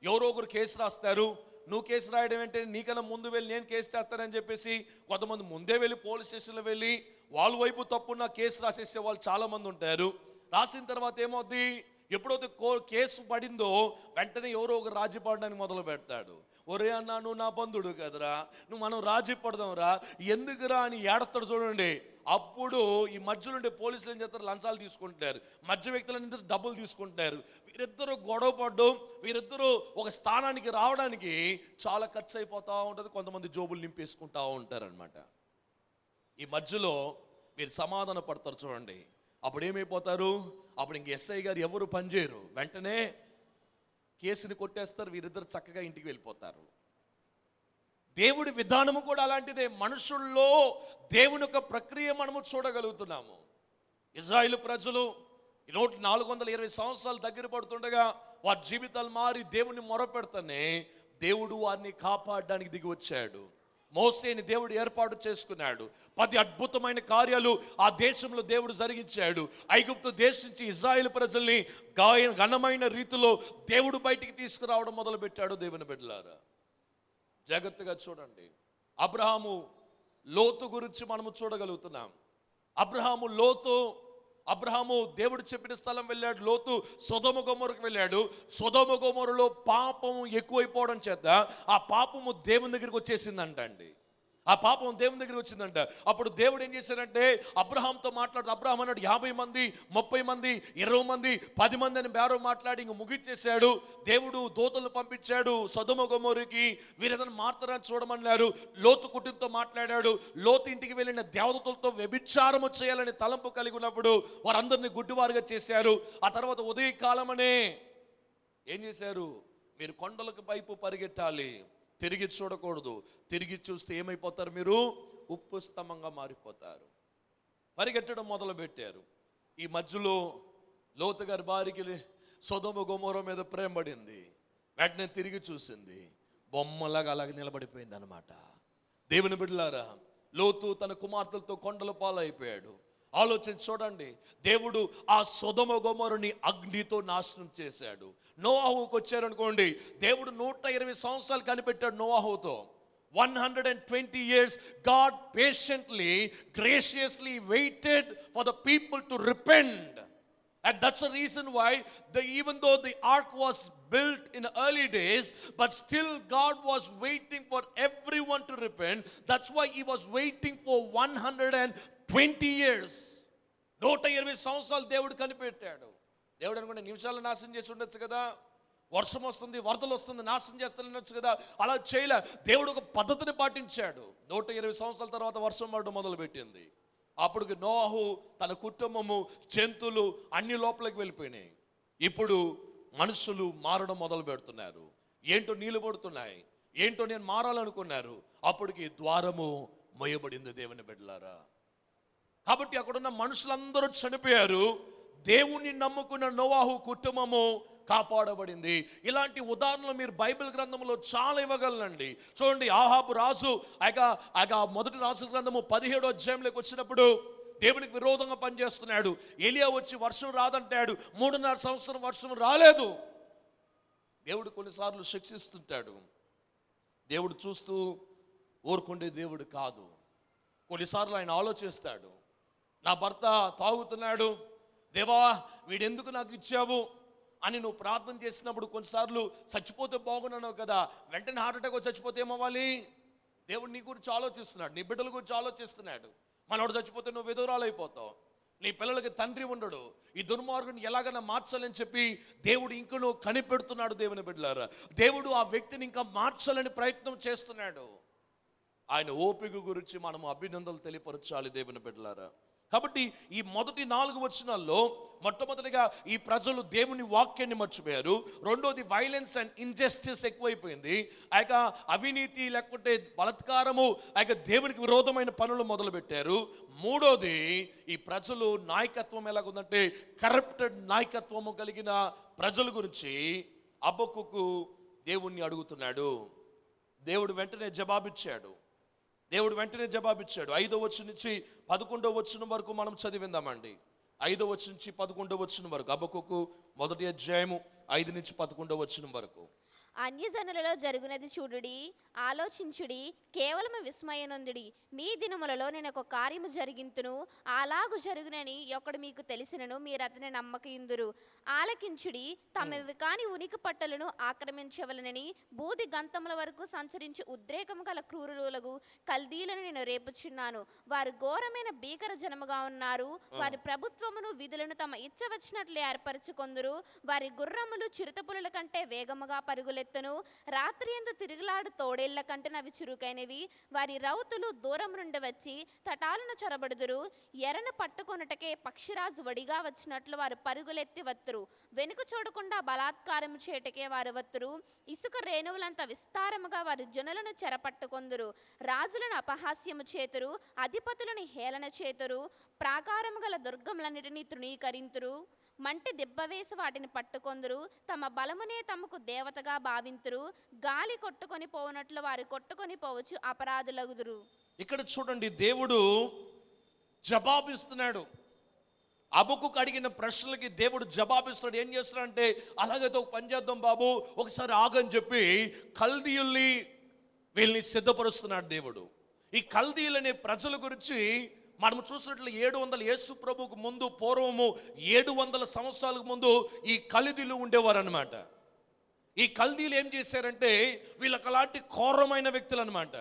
ఎవరో ఒకరు కేసు రాస్తారు. నువ్వు కేసు రాయడం ఏంటంటే, నీకన్నా ముందు వెళ్ళి నేను కేసు చేస్తానని చెప్పేసి కొంతమంది ముందే వెళ్ళి పోలీస్ స్టేషన్లో వెళ్ళి వాళ్ళ వైపు తప్పున్న కేసు రాసేసే వాళ్ళు చాలామంది ఉంటారు. రాసిన తర్వాత ఏమవుద్ది? ఎప్పుడైతే కేసు పడిందో వెంటనే ఎవరో ఒక రాజీ పడడానికి మొదలు పెడతాడు. ఒరే అన్నా, నువ్వు నా బంధుడు కదరా, నువ్వు మనం రాజీ పడదాంరా, ఎందుకురా అని ఏడతాడు. చూడండి, అప్పుడు ఈ మధ్యలో ఉండే పోలీసులు ఏం చేస్తారు? లంచాలు తీసుకుంటారు, మధ్య వ్యక్తులందరూ డబ్బులు తీసుకుంటారు. వీరిద్దరూ గొడవ పడ్డం, వీరిద్దరూ ఒక స్థానానికి రావడానికి చాలా ఖర్చు అయిపోతూ ఉంటుంది. కొంతమంది జోబులు నింపేసుకుంటూ ఉంటారనమాట. ఈ మధ్యలో మీరు సమాధాన పడతారు. చూడండి, అప్పుడు ఏమైపోతారు? అప్పుడు ఇంక ఎస్ఐ గారు ఎవరు పనిచేయరు, వెంటనే కేసుని కొట్టేస్తారు. వీరిద్దరు చక్కగా ఇంటికి వెళ్ళిపోతారు. దేవుడి విధానము కూడా అలాంటిదే. మనుషుల్లో దేవుని యొక్క ప్రక్రియ మనము చూడగలుగుతున్నాము. ఇశ్రాయేలు ప్రజలు 420 సంవత్సరాలు దగ్గర పడుతుండగా వారి జీవితాలు మారి దేవుని మొరపెడతానే దేవుడు వారిని కాపాడడానికి దిగి వచ్చాడు. మోసేని దేవుడు ఏర్పాటు చేసుకున్నాడు. 10 అద్భుతమైన కార్యాలు ఆ దేశంలో దేవుడు జరిగించాడు. ఐగుప్తు దేశం నుంచి ఇశ్రాయేలు ప్రజల్ని ఘనమైన రీతిలో దేవుడు బయటికి తీసుకురావడం మొదలుపెట్టాడు. దేవుని బిడ్డలారా, జాగ్రత్తగా చూడండి. అబ్రహాము లోతు గురించి మనము చూడగలుగుతున్నాం. అబ్రహాము దేవుడు చెప్పిన స్థలం వెళ్ళాడు. లోతు సొదొమ గొమొరకు వెళ్ళాడు. సొదొమ గొమొరలో పాపం ఎక్కువైపోవడం చేత ఆ పాపము దేవుని దగ్గరికి వచ్చేసిందంట అండి. ఆ పాపం దేవుని దగ్గరికి వచ్చిందంట. అప్పుడు దేవుడు ఏం చేశాడంటే అబ్రహాంతో మాట్లాడుతూ, అబ్రహాం అన్నాడు 50 మంది, 30 మంది, 20 మంది, 10 మంది అని బేరం మాట్లాడి ఇంక ముగించేశాడు. దేవుడు దూతలను పంపించాడు సొదొమ గొమొరకి. వీరేదైనా మాట్లాడని చూడమన్నారు. లోతు కుటుంబంతో మాట్లాడాడు. లోతు ఇంటికి వెళ్ళిన దేవతలతో వ్యభిచారము చేయాలని తలంపు కలిగి ఉన్నప్పుడు వారందరినీ గుడ్డివారుగా చేశారు. ఆ తర్వాత ఉదయకాలమనే ఏం చేశారు? మీరు కొండలకు వైపు పరిగెట్టాలి, తిరిగి చూడకూడదు. తిరిగి చూస్తే ఏమైపోతారు? మీరు ఉప్పు స్తంభంగా మారిపోతారు. పరిగెట్టడం మొదలు పెట్టారు. ఈ మధ్యలో లోతు గారి భార్యకి సొదొమ గొమొర మీద ప్రేమ పడింది. వెంటనే తిరిగి చూసింది, బొమ్మలాగా అలాగే నిలబడిపోయింది అనమాట. దేవుని బిడ్డలారా, లోతు తన కుమార్తెలతో కొండల పాలైపోయాడు. ఆలోచించి చూడండి, దేవుడు ఆ సొదొమ గొమొరని అగ్నితో నాశనం చేశాడు. నోవాహుకు వచ్చారనుకోండి, దేవుడు 120 సంవత్సరాలు కనిపెట్టాడు నోవాహుతో. 120 years God patiently, graciously waited for the people to repent. And that's the reason why even though the ark was built in the early days, but still God was waiting for everyone to repent. That's why he was waiting for 120 years. 120 సంవత్సరాలు దేవుడు కనిపెట్టాడు. దేవుడు అనుకుంటే నిమిషాలు నాశనం చేసి ఉండొచ్చు కదా, వర్షం వస్తుంది, వరదలు వస్తుంది, నాశనం చేస్తానొచ్చు కదా, అలా చేయలే. దేవుడు ఒక పద్ధతిని పాటించాడు. 120 సంవత్సరాల తర్వాత వర్షం పడడం మొదలుపెట్టింది. అప్పుడు నోవాహు, తన కుటుంబము, జంతువులు అన్ని లోపలికి వెళ్ళిపోయినాయి. ఇప్పుడు మనుషులు మారడం మొదలు పెడుతున్నారు. ఏంటో నీళ్లు పడుతున్నాయి, ఏంటో నేను మారాలనుకున్నారు. అప్పటికి ద్వారము మొయ్యబడింది దేవుని బిడ్డలారా. కాబట్టి అక్కడున్న మనుషులందరూ చనిపోయారు. దేవుణ్ణి నమ్ముకున్న నోవాహు కుటుంబము కాపాడబడింది. ఇలాంటి ఉదాహరణలు మీరు బైబిల్ గ్రంథంలో చాలా ఇవ్వగలనండి. చూడండి, ఆహాబు రాజు మొదటి రాజు గ్రంథము 17వ అధ్యాయంలోకి వచ్చినప్పుడు దేవునికి విరోధంగా పనిచేస్తున్నాడు. ఎలియా వచ్చి వర్షం రాదంటాడు. 3.5 సంవత్సరం వర్షం రాలేదు. దేవుడు కొన్నిసార్లు శిక్షిస్తుంటాడు. దేవుడు చూస్తూ ఊరుకుండే దేవుడు కాదు. కొన్నిసార్లు ఆయన ఆలోచిస్తాడు, నా భర్త తాగుతున్నాడు, దేవా వీడెందుకు నాకు ఇచ్చావు అని నువ్వు ప్రార్థన చేసినప్పుడు కొన్నిసార్లు చచ్చిపోతే బాగున్నాను కదా, వెంటనే హార్ట్ అటాక్ వచ్చి చచ్చిపోతే ఏమవ్వాలి? దేవుడు నీ గురించి ఆలోచిస్తున్నాడు, నీ బిడ్డల గురించి ఆలోచిస్తున్నాడు. మనోడు చచ్చిపోతే నువ్వు విధురాలైపోతావు, నీ పిల్లలకి తండ్రి ఉండడు, ఈ దుర్మార్గుని ఎలాగైనా మార్చాలని చెప్పి దేవుడు ఇంకనూ కనిపెడుతున్నాడు. దేవుని బిడ్డలారా, దేవుడు ఆ వ్యక్తిని ఇంకా మార్చాలని ప్రయత్నం చేస్తున్నాడు. ఆయన ఓపిక గురించి మనము అభినందనలు తెలియపరచాలి దేవుని బిడ్డలారా. కాబట్టి ఈ మొదటి 4 వచనాల్లో మొట్టమొదటిగా ఈ ప్రజలు దేవుని వాక్యాన్ని మర్చిపోయారు. రెండోది వైలెన్స్ అండ్ ఇంజస్టిస్ ఎక్కువైపోయింది. అవినీతి లేకుంటే బలాత్కారము, దేవునికి విరోధమైన పనులు మొదలుపెట్టారు. మూడోది, ఈ ప్రజలు నాయకత్వం ఎలాగుందంటే కరప్టెడ్ నాయకత్వము కలిగిన ప్రజల గురించి హబక్కూకు దేవుణ్ణి అడుగుతున్నాడు. దేవుడు వెంటనే జవాబిచ్చాడు. 5వ వచనం నుంచి 11వ వచనం వరకు మనం చదివిందామండి. 5వ వచనం నుంచి 11వ వచనం వరకు, హబక్కూకు మొదటి అధ్యాయము 5 నుంచి 11వ వచనం వరకు. అన్యజనులలో జరుగునది చూడుడి, ఆలోచించుడి, కేవలము విస్మయనొందుడి. మీ దినములలో నేను ఒక కార్యము జరిగింతును, అలాగు జరుగునని ఒకడు మీకు తెలిసినను మీరు అతని నమ్మకయుందురు. ఆలకించుడి, తమవి కాని ఉనికి పట్టలను ఆక్రమించవలనని బూది గంతముల వరకు సంచరించి ఉద్రేకము గల క్రూరులకు కల్దీలను నేను రేపుచున్నాను. వారు ఘోరమైన భీకర జనముగా ఉన్నారు. వారి ప్రభుత్వమును విధులను తమ ఇచ్చ వచ్చినట్లు ఏర్పరచుకొందురు. వారి గుర్రములు చిరుతపులుల కంటే వేగముగా పరుగులెత్తును. రాత్రి యందు తిరుగులాడు తోడేళ్ల కంటే అవి చురుకైనవి. వారి రౌతులు దూరం నుండి వచ్చి తటాలను చొరబడుదురు. ఎరను పట్టుకొనుటకే పక్షిరాజు వడిగా వచ్చినట్లు వారు పరుగులెత్తి వత్తురు. వెనుక చూడకుండా బలాత్కారము చేటకే వారు వత్తురు. ఇసుక రేణువులంత విస్తారముగా వారి జనులను చెరపట్టుకొందురు. రాజులను అపహాస్యము చేతురు, అధిపతులను హేళన చేతురు. ప్రాకారము గల దుర్గములన్నిటినీ తృణీకరింతురు. మంటి దెబ్బవేసి వాటిని పట్టుకొందురు. తమ బలమునే తమకు దేవతగా భావింతురు. గాలి కొట్టుకొని పోవునట్లు వారు కొట్టుకొని పోవచ్చు అపరాధులగుదురు. ఇక్కడ చూడండి, దేవుడు జవాబిస్తున్నాడు. హబక్కూకు అడిగిన ప్రశ్నలకి దేవుడు జవాబిస్తున్నాడు. ఏం చేస్తున్నాడంటే, అలాగైతే ఒక పని చేద్దాం బాబు, ఒకసారి ఆగని చెప్పి కల్దీయుల్ని వీళ్ళని సిద్ధపరుస్తున్నాడు దేవుడు. ఈ కల్దీయులు అనే ప్రజల గురించి మనం చూసినట్లు 700 యేసు ప్రభువుకు ముందు, పూర్వము 700 సంవత్సరాలకు ముందు ఈ కల్దీయులు ఉండేవారు అనమాట. ఈ కల్దీయులు ఏం చేశారంటే, వీళ్ళకి అలాంటి ఘోరమైన వ్యక్తులు అనమాట.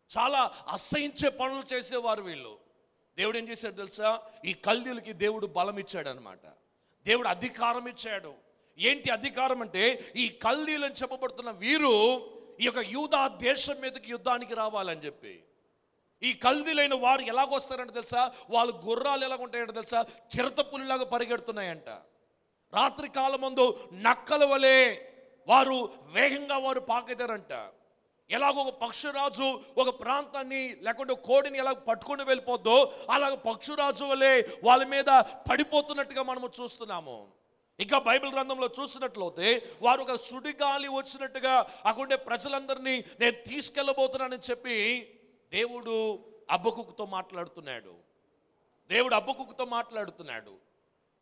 చాలా అసహించే పనులు చేసేవారు వీళ్ళు. దేవుడు ఏం చేశాడు తెలుసా? ఈ కల్దీయులకి దేవుడు బలం ఇచ్చాడు అనమాట. దేవుడు అధికారం ఇచ్చాడు. ఏంటి అధికారం అంటే, ఈ కల్దీయులు అని చెప్పబడుతున్న వీరు ఈ యొక్క యూదా దేశం మీదకి యుద్ధానికి రావాలని చెప్పి. ఈ కల్దీలైన వారు ఎలాగొస్తారంటే తెలుసా? వాళ్ళు గుర్రాలు ఎలాగుంటాయంటే తెలుసా? చిరతపులిలాగా పరిగెడుతున్నాయంట. రాత్రి కాలమందు నక్కల వలె వారు వేగంగా వారు పాకెదారంట. ఎలాగో ఒక పక్షిరాజు ఒక ప్రాంతాన్ని లేకుంటే కోడిని ఎలా పట్టుకొని వెళ్ళిపోద్దో అలాగ పక్షిరాజు వలె వాళ్ళ మీద పడిపోతున్నట్టుగా మనము చూస్తున్నాము. ఇంకా బైబిల్ గ్రంథంలో చూసినట్లయితే వారు ఒక సుడిగాలి వచ్చినట్టుగా అక్కడుండే ప్రజలందరినీ నేను తీసుకెళ్ళబోతున్నానని చెప్పి దేవుడు హబక్కూకుతో మాట్లాడుతున్నాడు.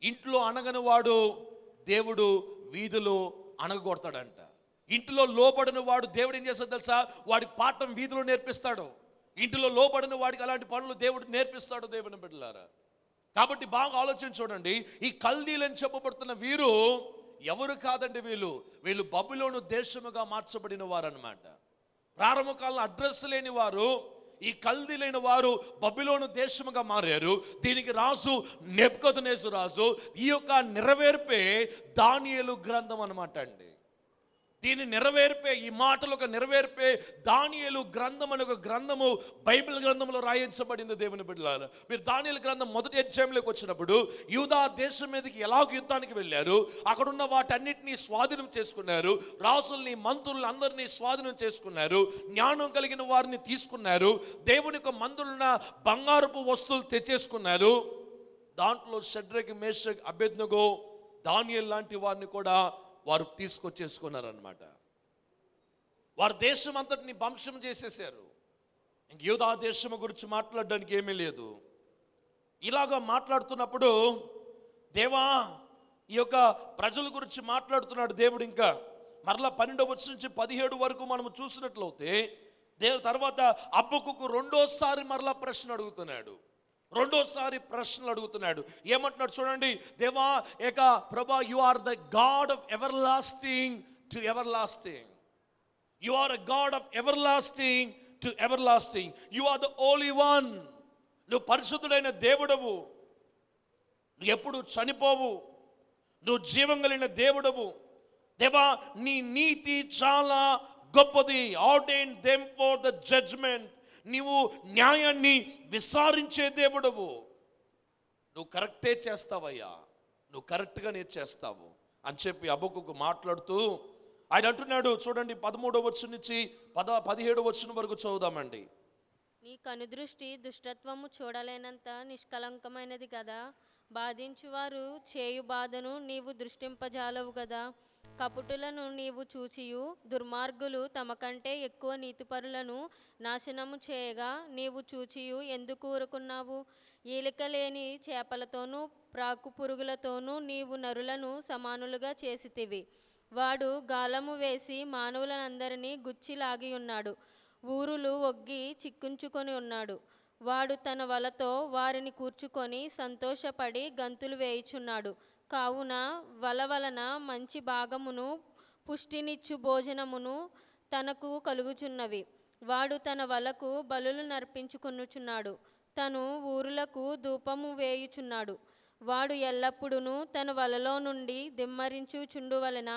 ఇంట్లో అనగని వాడు దేవుడు వీధిలో అనగొడతాడంట. ఇంటిలో లోబడిన వాడు దేవుడు ఏం చేస్తాడు తెలుసా? వాడి పాఠం వీధిలో నేర్పిస్తాడు. ఇంటిలో లోబడిన వాడికి అలాంటి పనులు దేవుడు నేర్పిస్తాడు. దేవుని బిడ్డలారా, కాబట్టి బాగా ఆలోచన చూడండి. ఈ కల్దీలని చెప్పబడుతున్న వీరు ఎవరు కాదండి, వీళ్ళు బబులోను దేశముగా మార్చబడిన వారు అన్నమాట. ప్రారంభ కాలంలో అడ్రస్ లేని వారు, ఈ కల్దీలైన వారు బబులోను దేశముగా మారారు. దీనికి రాజు నెబుకద్నెజరు రాజు. ఈ యొక్క నెరవేర్పే దానియేలు గ్రంథం అన్నమాట అండి. దీన్ని నెరవేర్పే, ఈ మాటలు ఒక నెరవేర్పే దానియేలు గ్రంథం అనే ఒక గ్రంథము బైబిల్ గ్రంథంలో రాయించబడింది. దేవుని బిడ్డలారా, మీరు దానియేలు గ్రంథం మొదటి అధ్యాయంలోకి వచ్చినప్పుడు యూదా దేశం మీదకి ఎలాగ యుద్ధానికి వెళ్ళారు, అక్కడున్న వాటన్నిటినీ స్వాధీనం చేసుకున్నారు. రాజుల్ని, మంత్రుల్ని అందరినీ స్వాధీనం చేసుకున్నారు. జ్ఞానం కలిగిన వారిని తీసుకున్నారు. దేవుని యొక్క మందులున్న బంగారపు వస్తువులు తెచ్చేసుకున్నారు. దాంట్లో షడ్రక్, మేషక్, అబేద్నెగో, దానియేలు లాంటి వారిని కూడా వారు తీసుకొచ్చేసుకున్నారనమాట. వారు దేశం అంతటిని ధ్వంసం చేసేసారు. ఇంక యూదా దేశం గురించి మాట్లాడడానికి ఏమీ లేదు. ఇలాగా మాట్లాడుతున్నప్పుడు దేవా, ఈ యొక్క ప్రజల గురించి మాట్లాడుతున్నాడు దేవుడు. ఇంకా మరలా 12వ వచనం నుంచి 17 వరకు మనం చూసినట్లయితే దేవుడు తర్వాత హబక్కూకు రెండోసారి మరలా ప్రశ్నలు అడుగుతున్నాడు. ఏమంటున్నాడు చూడండి. దేవా, ఏక ప్రభా, you are the God of everlasting to everlasting. You are a God of everlasting to everlasting. You are the only one. నువ్వు పరిశుద్ధుడైన దేవుడవు. నువ్వు ఎప్పుడు చనిపోవు. నువ్వు జీవం కలిగిన దేవుడవు. దేవా, నీ నీతి చాలా గొప్పది. Ordain them for the judgement. నీవు న్యాయాన్ని విచారించే దేవుడవు. నువ్వు కరెక్టే చేస్తావయ్యా, నువ్వు కరెక్ట్గానే చేస్తావు అని చెప్పి హబక్కూకు మాట్లాడుతూ ఆయన అంటున్నాడు. చూడండి, 13వ వచనం నుంచి 17వ వచనం వరకు చదువుదామండి. నీ కనుదృష్టి దుష్టత్వము చూడలేనంత నిష్కలంకమైనది కదా. బాధించువారు చేయు బాధను నీవు దృష్టింపజాలవు కదా. కపుటులను నీవు చూచియు దుర్మార్గులు తమ కంటే ఎక్కువ నీతిపరులను నాశనము చేయగా నీవు చూచియు ఎందుకు ఊరుకున్నావు? ఈలికలేని చేపలతోనూ ప్రాకు పురుగులతోనూ నీవు నరులను సమానులుగా చేసితివి. వాడు గాలము వేసి మానవులందరినీ గుచ్చి లాగి ఉన్నాడు. ఊరులు ఒగ్గి చిక్కుంచుకొని ఉన్నాడు. వాడు తన వలతో వారిని కూర్చుకొని సంతోషపడి గంతులు వేయుచున్నాడు. కావున వల వలన మంచి భాగమును పుష్టినిచ్చు భోజనమును తనకు కలుగుచున్నవి. వాడు తన వలకు బలులు నర్పించుకొనుచున్నాడు. తను ఊరులకు ధూపము వేయుచున్నాడు. వాడు ఎల్లప్పుడూ తన వలలో నుండి దిమ్మరించుచుండు వలన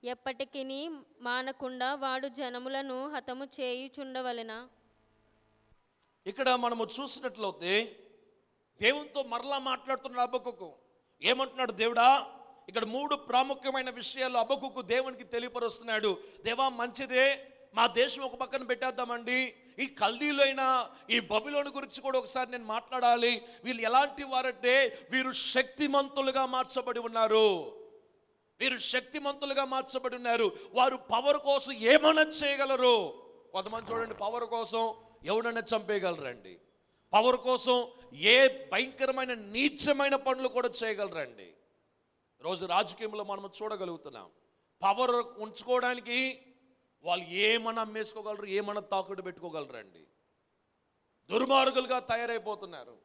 ఎప్పటికిని మానకుండా వాడు జనములను హతము చేయుచుండవలెన. ఇక్కడ మనము చూసినట్లయితే దేవునితో మరలా మాట్లాడుతున్న హబక్కూకు ఏమంటున్నాడు? దేవుడా, ఇక్కడ 3 ప్రాముఖ్యమైన విషయాలు హబక్కూకు దేవునికి తెలియపరుస్తున్నాడు. దేవా, మంచిదే, మా దేశం ఒక పక్కన పెట్టేద్దామండి. ఈ కల్దీలో అయినా ఈ బబులోను గురించి కూడా ఒకసారి నేను మాట్లాడాలి. వీళ్ళు ఎలాంటి వారంటే వీరు శక్తిమంతులుగా మార్చబడి ఉన్నారు. వారు పవర్ కోసం ఏమైనా చేయగలరు. కొంతమంది చూడండి, పవర్ కోసం ఎవడన్నా చంపేయగలరండి. పవర్ కోసం ఏ భయంకరమైన నీచమైన పనులు కూడా చేయగలరండి. రోజు రాజకీయంలో మనం చూడగలుగుతున్నాం. పవర్ ఉంచుకోవడానికి వాళ్ళు ఏమన్నా అమ్మేసుకోగలరు, ఏమన్నా తాకుడు పెట్టుకోగలరండి. దుర్మార్గులుగా తయారైపోతున్నారు.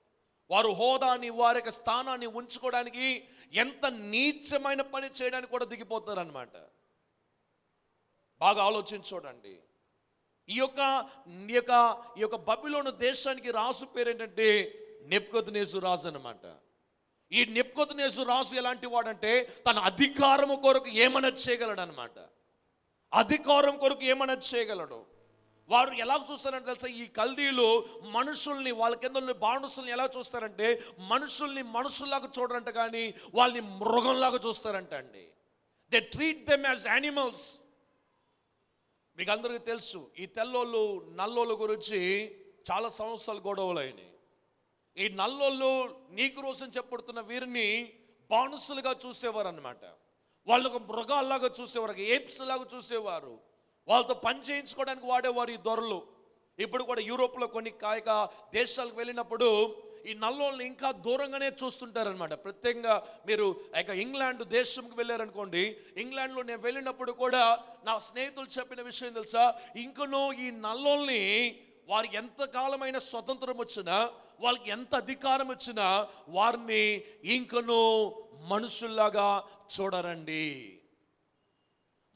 వారు హోదాని, వారి యొక్క స్థానాన్ని ఉంచుకోవడానికి ఎంత నీచమైన పని చేయడానికి కూడా దిగిపోతారు అన్నమాట. బాగా ఆలోచించి చూడండి. ఈ యొక్క బబులోను దేశానికి రాజు పేరు ఏంటంటే నెబుకద్నెజరు రాజు అన్నమాట. ఈ నెబుకద్నెజరు రాజు ఎలాంటి వాడంటే తన అధికారము కొరకు ఏమైనా చేయగలడు అన్నమాట. వారు ఎలా చూస్తారంటే తెలుసా, ఈ కల్దీలు మనుషుల్ని, వాళ్ళ కింద బానిసల్ని ఎలా చూస్తారంటే మనుషుల్ని మనుషుల్లాగా చూడరంట, కానీ వాళ్ళని మృగంలాగా చూస్తారంట అండి. They treat them as animals. మీకు అందరికీ తెలుసు, ఈ తెల్లోళ్ళు నల్లోళ్ళ గురించి చాలా సంవత్సరాలు గొడవలు అయినాయి. ఈ నల్లోళ్ళు నీకు రోజు చెప్పబడుతున్న వీరిని బానిసలుగా చూసేవారు అనమాట. వాళ్ళకు మృగాల్లాగా చూసేవారు, ఏప్స్ లాగా చూసేవారు. వాళ్ళతో పని చేయించుకోవడానికి వాడేవారు ఈ దొరలు. ఇప్పుడు కూడా యూరోప్లో కొన్ని కాయక దేశాలకు వెళ్ళినప్పుడు ఈ నల్లోళ్ళని ఇంకా దూరంగానే చూస్తుంటారనమాట. ప్రత్యేకంగా మీరు ఇంగ్లాండ్ దేశంకి వెళ్ళారనుకోండి, ఇంగ్లాండ్లో నేను వెళ్ళినప్పుడు కూడా నా స్నేహితులు చెప్పిన విషయం తెలుసా, ఇంకనూ ఈ నల్లోల్ని వారికి ఎంత కాలమైన స్వతంత్రం వచ్చినా, వాళ్ళకి ఎంత అధికారం వచ్చినా వారిని ఇంకనూ మనుషుల్లాగా చూడరండి.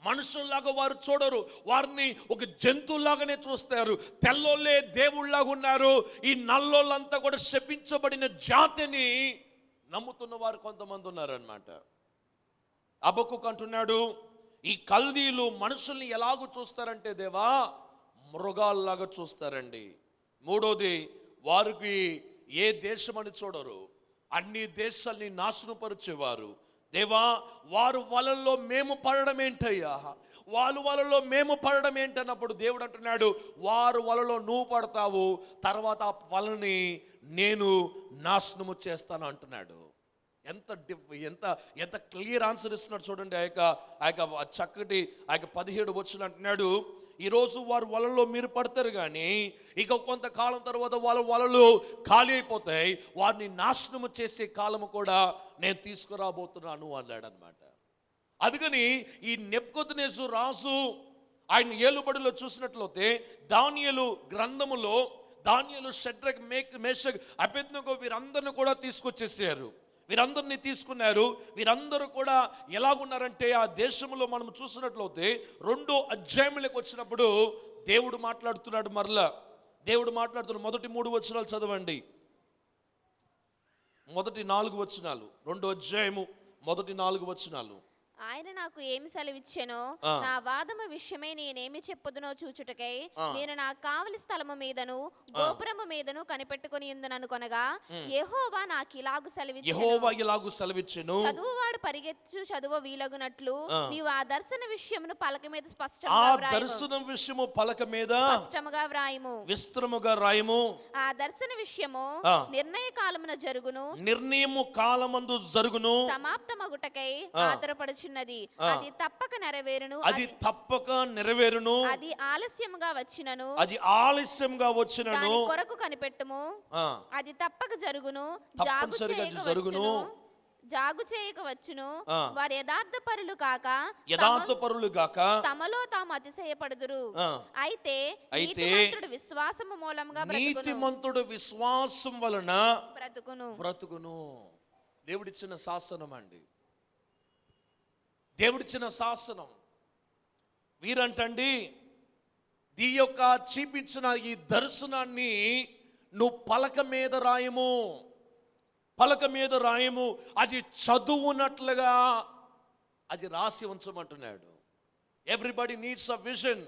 మనుషుల్లాగా వారు చూడరు, వారిని ఒక జంతువులాగానే చూస్తారు. తెల్లోళ్ళే దేవుళ్ళలాగా ఉన్నారు. ఈ నల్లోళ్ళంతా కూడా శపించబడిన జాతిని నమ్ముతున్న వారు కొంతమంది ఉన్నారనమాట. హబక్కూకు అంటున్నాడు, ఈ కల్దీలు మనుషుల్ని ఎలాగూ చూస్తారంటే దేవా, మృగాల్లాగా చూస్తారండి. మూడోది, వారికి ఏ దేశం అని చూడరు, అన్ని దేశాల్ని నాశనపరిచేవారు. దేవా, వారు వలల్లో మేము పడడం ఏంటయ్యా, వాళ్ళు వలలో మేము పడడం ఏంటన్నప్పుడు దేవుడు అంటున్నాడు, వారు వలలో నువ్వు పడతావు, తర్వాత ఆ వలని నేను నాశనము చేస్తాను అంటున్నాడు. ఎంత ఎంత ఎంత క్లియర్ ఆన్సర్ ఇస్తున్నాడు చూడండి. ఆ యొక్క చక్కటి 17 వచనం అంటున్నాడు, ఈరోజు వారు వలలో మీరు పడతారు, కానీ ఇక కొంతకాలం తర్వాత వాళ్ళ వలలు ఖాళీ అయిపోతాయి, వారిని నాశనము చేసే కాలము కూడా నేను తీసుకురాబోతున్నాను అన్నాడు అనమాట. అందుకని ఈ నెబుకద్నెజరు రాజు ఆయన ఏలుబడిలో చూసినట్లయితే దానియేలు గ్రంథములో దానియేలు, షడ్రక్, మేషక్, అబేద్నెగో వీరందరిని కూడా తీసుకొచ్చేసారు. వీరందరినీ తీసుకున్నారు. వీరందరూ కూడా ఎలాగున్నారంటే, ఆ దేశంలో మనం చూసినట్లయితే 2వ అధ్యాయంలోకి వచ్చినప్పుడు దేవుడు మాట్లాడుతున్నాడు. మరలా దేవుడు మాట్లాడుతున్నాడు. మొదటి 3 వచనాలు చదవండి. మొదటి 4 వచనాలు, 2వ అధ్యాయము మొదటి 4 వచనాలు. ఆయన నాకు ఏమి సెలవిచ్చెనో నా వాదము విషయమై నేనేమి చెప్పుదునో చూచుటకై నేను నా కావలి స్థలము మీదను గోపురము మీదను కనిపెట్టుకొని ఉందననుకొనగా యెహోవా నాకు ఇలాగు సెలవిచ్చెను, చదువువాడు పరిగెత్తు చదువు వీలగునట్లు నీవు ఆ దర్శన విషయమును పలక మీద స్పష్టముగా వ్రాయము, విస్తరముగా రాయము. ఆ దర్శన విషయము నిర్ణయ కాలమున జరుగును, నిర్ణయము కాలమందు జరుగును, సమాప్తమగుటకై ఆతరపడుచు, అది తప్పక నెరవేరును, అది తప్పక నెరవేరును, అది ఆలస్యముగా వచ్చినను దాని కొరకు కనిపెట్టుము, అది తప్పక జరుగును, జాగు చేయకవచ్చును. వారు యథార్థ పరులు కాక తమలో తాము అతిశయపడుదురు. అయితే నీతిమంతుడు విశ్వాసము మూలంగా నీతిమంతుడు విశ్వాసం వలన బ్రతుకును. దేవుడిచ్చిన శాసనం అండి, దేవుడిచ్చిన శాసనం. వీరంటండి, ఈ యొక్క చూపించిన ఈ దర్శనాన్ని నువ్వు పలక మీద రాయము, అది చదువునట్లుగా అది రాసి ఉంచమంటున్నాడు. Everybody needs a vision.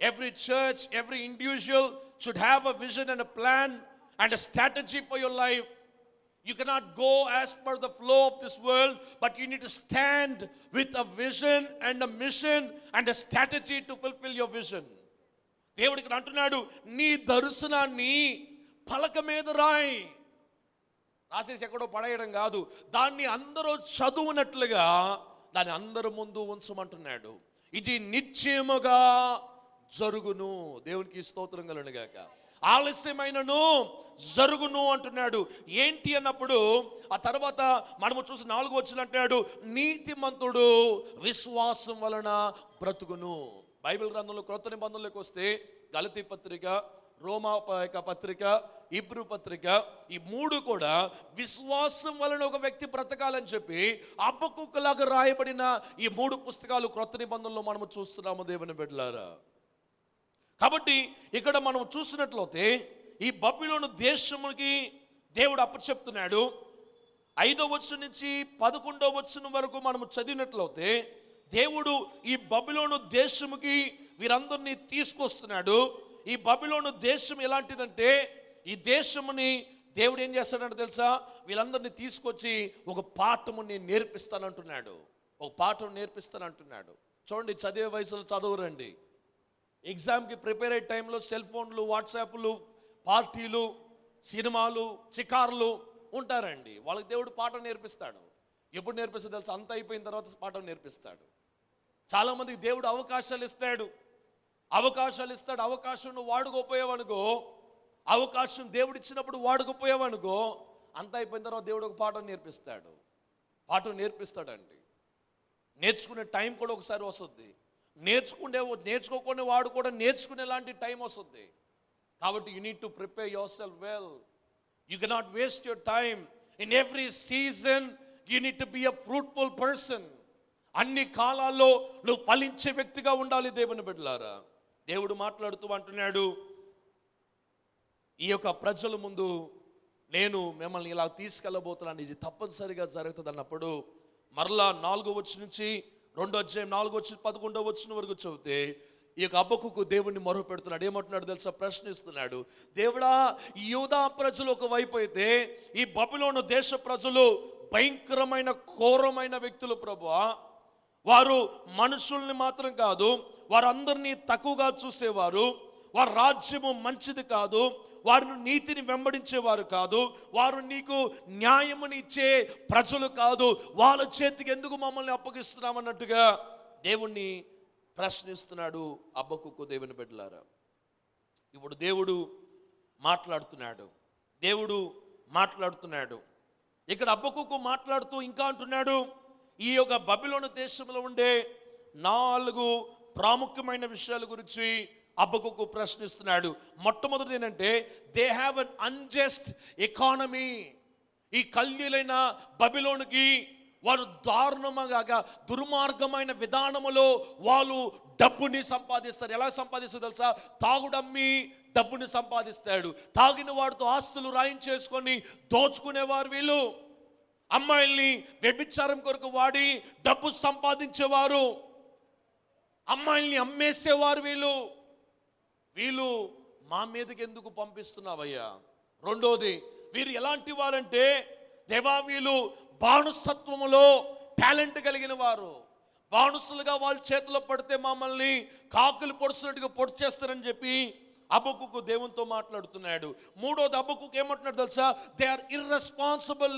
Every church, every individual should have a vision and a plan and a strategy for your life. You cannot go as per the flow of this world, but you need to stand with a vision and a mission and a strategy to fulfill your vision. దేవుడు ఇక్కడ అంటున్నాడు, నీ దర్శనాన్ని పలక మీద రాసేసి ఎక్కడో పడేయడం కాదు, దాన్ని అందరూ చదువునట్లుగా దాన్ని అందరి ముందు ఉంచమంటున్నాడు. ఇది నిశ్చయముగా జరుగును. దేవునికి స్తోత్రం కలుగును గాక. ఆలస్యమైనను జరుగును అంటున్నాడు. ఏంటి అన్నప్పుడు ఆ తర్వాత మనము చూసి 4వ వచనం అంటున్నాడు, నీతిమంతుడు విశ్వాసం వలన బ్రతుకును. బైబిల్ గ్రంథంలో క్రొత్త నిబంధనలోకి వస్తే గలతీ పత్రిక, రోమా పత్రిక, హెబ్రీ పత్రిక, ఈ 3 కూడా విశ్వాసం వలన ఒక వ్యక్తి బ్రతకాలని చెప్పి హబక్కూకులాగా రాయబడిన ఈ 3 పుస్తకాలు క్రొత్త నిబంధనలో మనము చూస్తున్నాము దేవుని బిడ్డలారా. కాబట్టి ఇక్కడ మనం చూసినట్లయితే ఈ బబులోను దేశముకి దేవుడు అప్పచెప్తున్నాడు. 5వ వచనం నుంచి 11వ వచనం వరకు మనము చదివినట్లయితే దేవుడు ఈ బబులోను దేశముకి వీరందరినీ తీసుకొస్తున్నాడు. ఈ బబులోను దేశం ఎలాంటిదంటే, ఈ దేశముని దేవుడు ఏం చేస్తాడంటే తెలుసా, వీళ్ళందరినీ తీసుకొచ్చి ఒక పాఠము నేను నేర్పిస్తానంటున్నాడు. చూడండి, చదివే వయసులో చదువురండి. ఎగ్జామ్కి ప్రిపేర్ అయ్యే టైంలో సెల్ ఫోన్లు, వాట్సాప్లు, పార్టీలు, సినిమాలు, చికార్లు ఉంటారండి. వాళ్ళకి దేవుడు పాఠం నేర్పిస్తాడు. ఎప్పుడు నేర్పిస్తాడు తెలుసా? అంత అయిపోయిన తర్వాత పాఠం నేర్పిస్తాడు. చాలామందికి దేవుడు అవకాశాలు ఇస్తాడు, అవకాశం నువ్వు వాడుకోపోయావనుకో, అవకాశం దేవుడు ఇచ్చినప్పుడు వాడుకోపోయావనుకో, అంత అయిపోయిన తర్వాత దేవుడు ఒక పాఠం నేర్పిస్తాడండి. నేర్చుకునే టైం కూడా ఒకసారి వస్తుంది, నేర్చుకోకుండా వాడు కూడా నేర్చుకునేలాంటి టైం వస్తుంది. కాబట్టి you need to prepare your self well. You cannot waste your time. In every season you need to be a fruitful person. అన్ని కాలాల్లో నువ్వు ఫలించే వ్యక్తిగా ఉండాలి దేవుని బిడ్డలారా. దేవుడు మాట్లాడుతూ అంటున్నాడు, ఈ యొక్క ప్రజల ముందు నేను మిమ్మల్ని ఇలా తీసుకెళ్ళబోతున్నాను, ఇది తప్పనిసరిగా జరుగుతుంది అన్నప్పుడు మరలా 4వ వచనం నుంచి 2వ అధ్యాయం 4వ వచనం 11వ వచనం వరకు చదివితే ఈ యొక్క హబక్కూకు దేవుణ్ణి మొర పెడుతున్నాడు. ఏమంటున్నాడు తెలుసా? ప్రశ్నిస్తున్నాడు, దేవుడా, ఈ యూదా ప్రజలు ఒకవైపు అయితే ఈ బబులోను దేశ ప్రజలు భయంకరమైన ఘోరమైన వ్యక్తులు ప్రభువా. వారు మనుషుల్ని మాత్రం కాదు, వారందరినీ తక్కువగా చూసేవారు, వారి రాజ్యము మంచిది కాదు, వారిని నీతిని వెంబడించేవారు కాదు, వారు నీకు న్యాయముని ఇచ్చే ప్రజలు కాదు, వాళ్ళ చేతికి ఎందుకు మమ్మల్ని అప్పగిస్తున్నామన్నట్టుగా దేవుణ్ణి ప్రశ్నిస్తున్నాడు హబక్కూకు దేవుని బిడ్డలారా. ఇప్పుడు దేవుడు మాట్లాడుతున్నాడు. ఇక్కడ హబక్కూకు మాట్లాడుతూ ఇంకా అంటున్నాడు, ఈ యొక్క బబిలోను దేశంలో ఉండే 4 ప్రాముఖ్యమైన విషయాల గురించి హబక్కూకు ప్రశ్నిస్తున్నాడు. మొట్టమొదటిది ఏంటంటే, they have an unjust economy. ఈ కల్దీలైన బబిలోనుకి వారు దారుణంగా దుర్మార్గమైన విధానములో వాళ్ళు డబ్బుని సంపాదిస్తారు. ఎలా సంపాదిస్తారు తెలుసా? తాగుడమ్మి డబ్బుని సంపాదిస్తాడు. తాగిన వాడితో ఆస్తులు రాయించేసుకొని దోచుకునేవారు వీళ్ళు. అమ్మాయిల్ని వ్యభిచారం కొరకు వాడి డబ్బు సంపాదించేవారు, అమ్మాయిల్ని అమ్మేసేవారు వీళ్ళు మా మీదకి ఎందుకు పంపిస్తున్నావయ్యా? రెండోది, వీరు ఎలాంటి వారంటే, దేవా, వీళ్ళు బానిసత్వములో టాలెంట్ కలిగిన వారు. బానిసలుగా వాళ్ళ చేతిలో పడితే మమ్మల్ని కాకులు పొడుస్తున్నట్టుగా పొడి చేస్తారని చెప్పి హబక్కూకు దేవునితో మాట్లాడుతున్నాడు. మూడోది, హబక్కూకు ఏమంటున్నాడు తెలుసా? They are irresponsible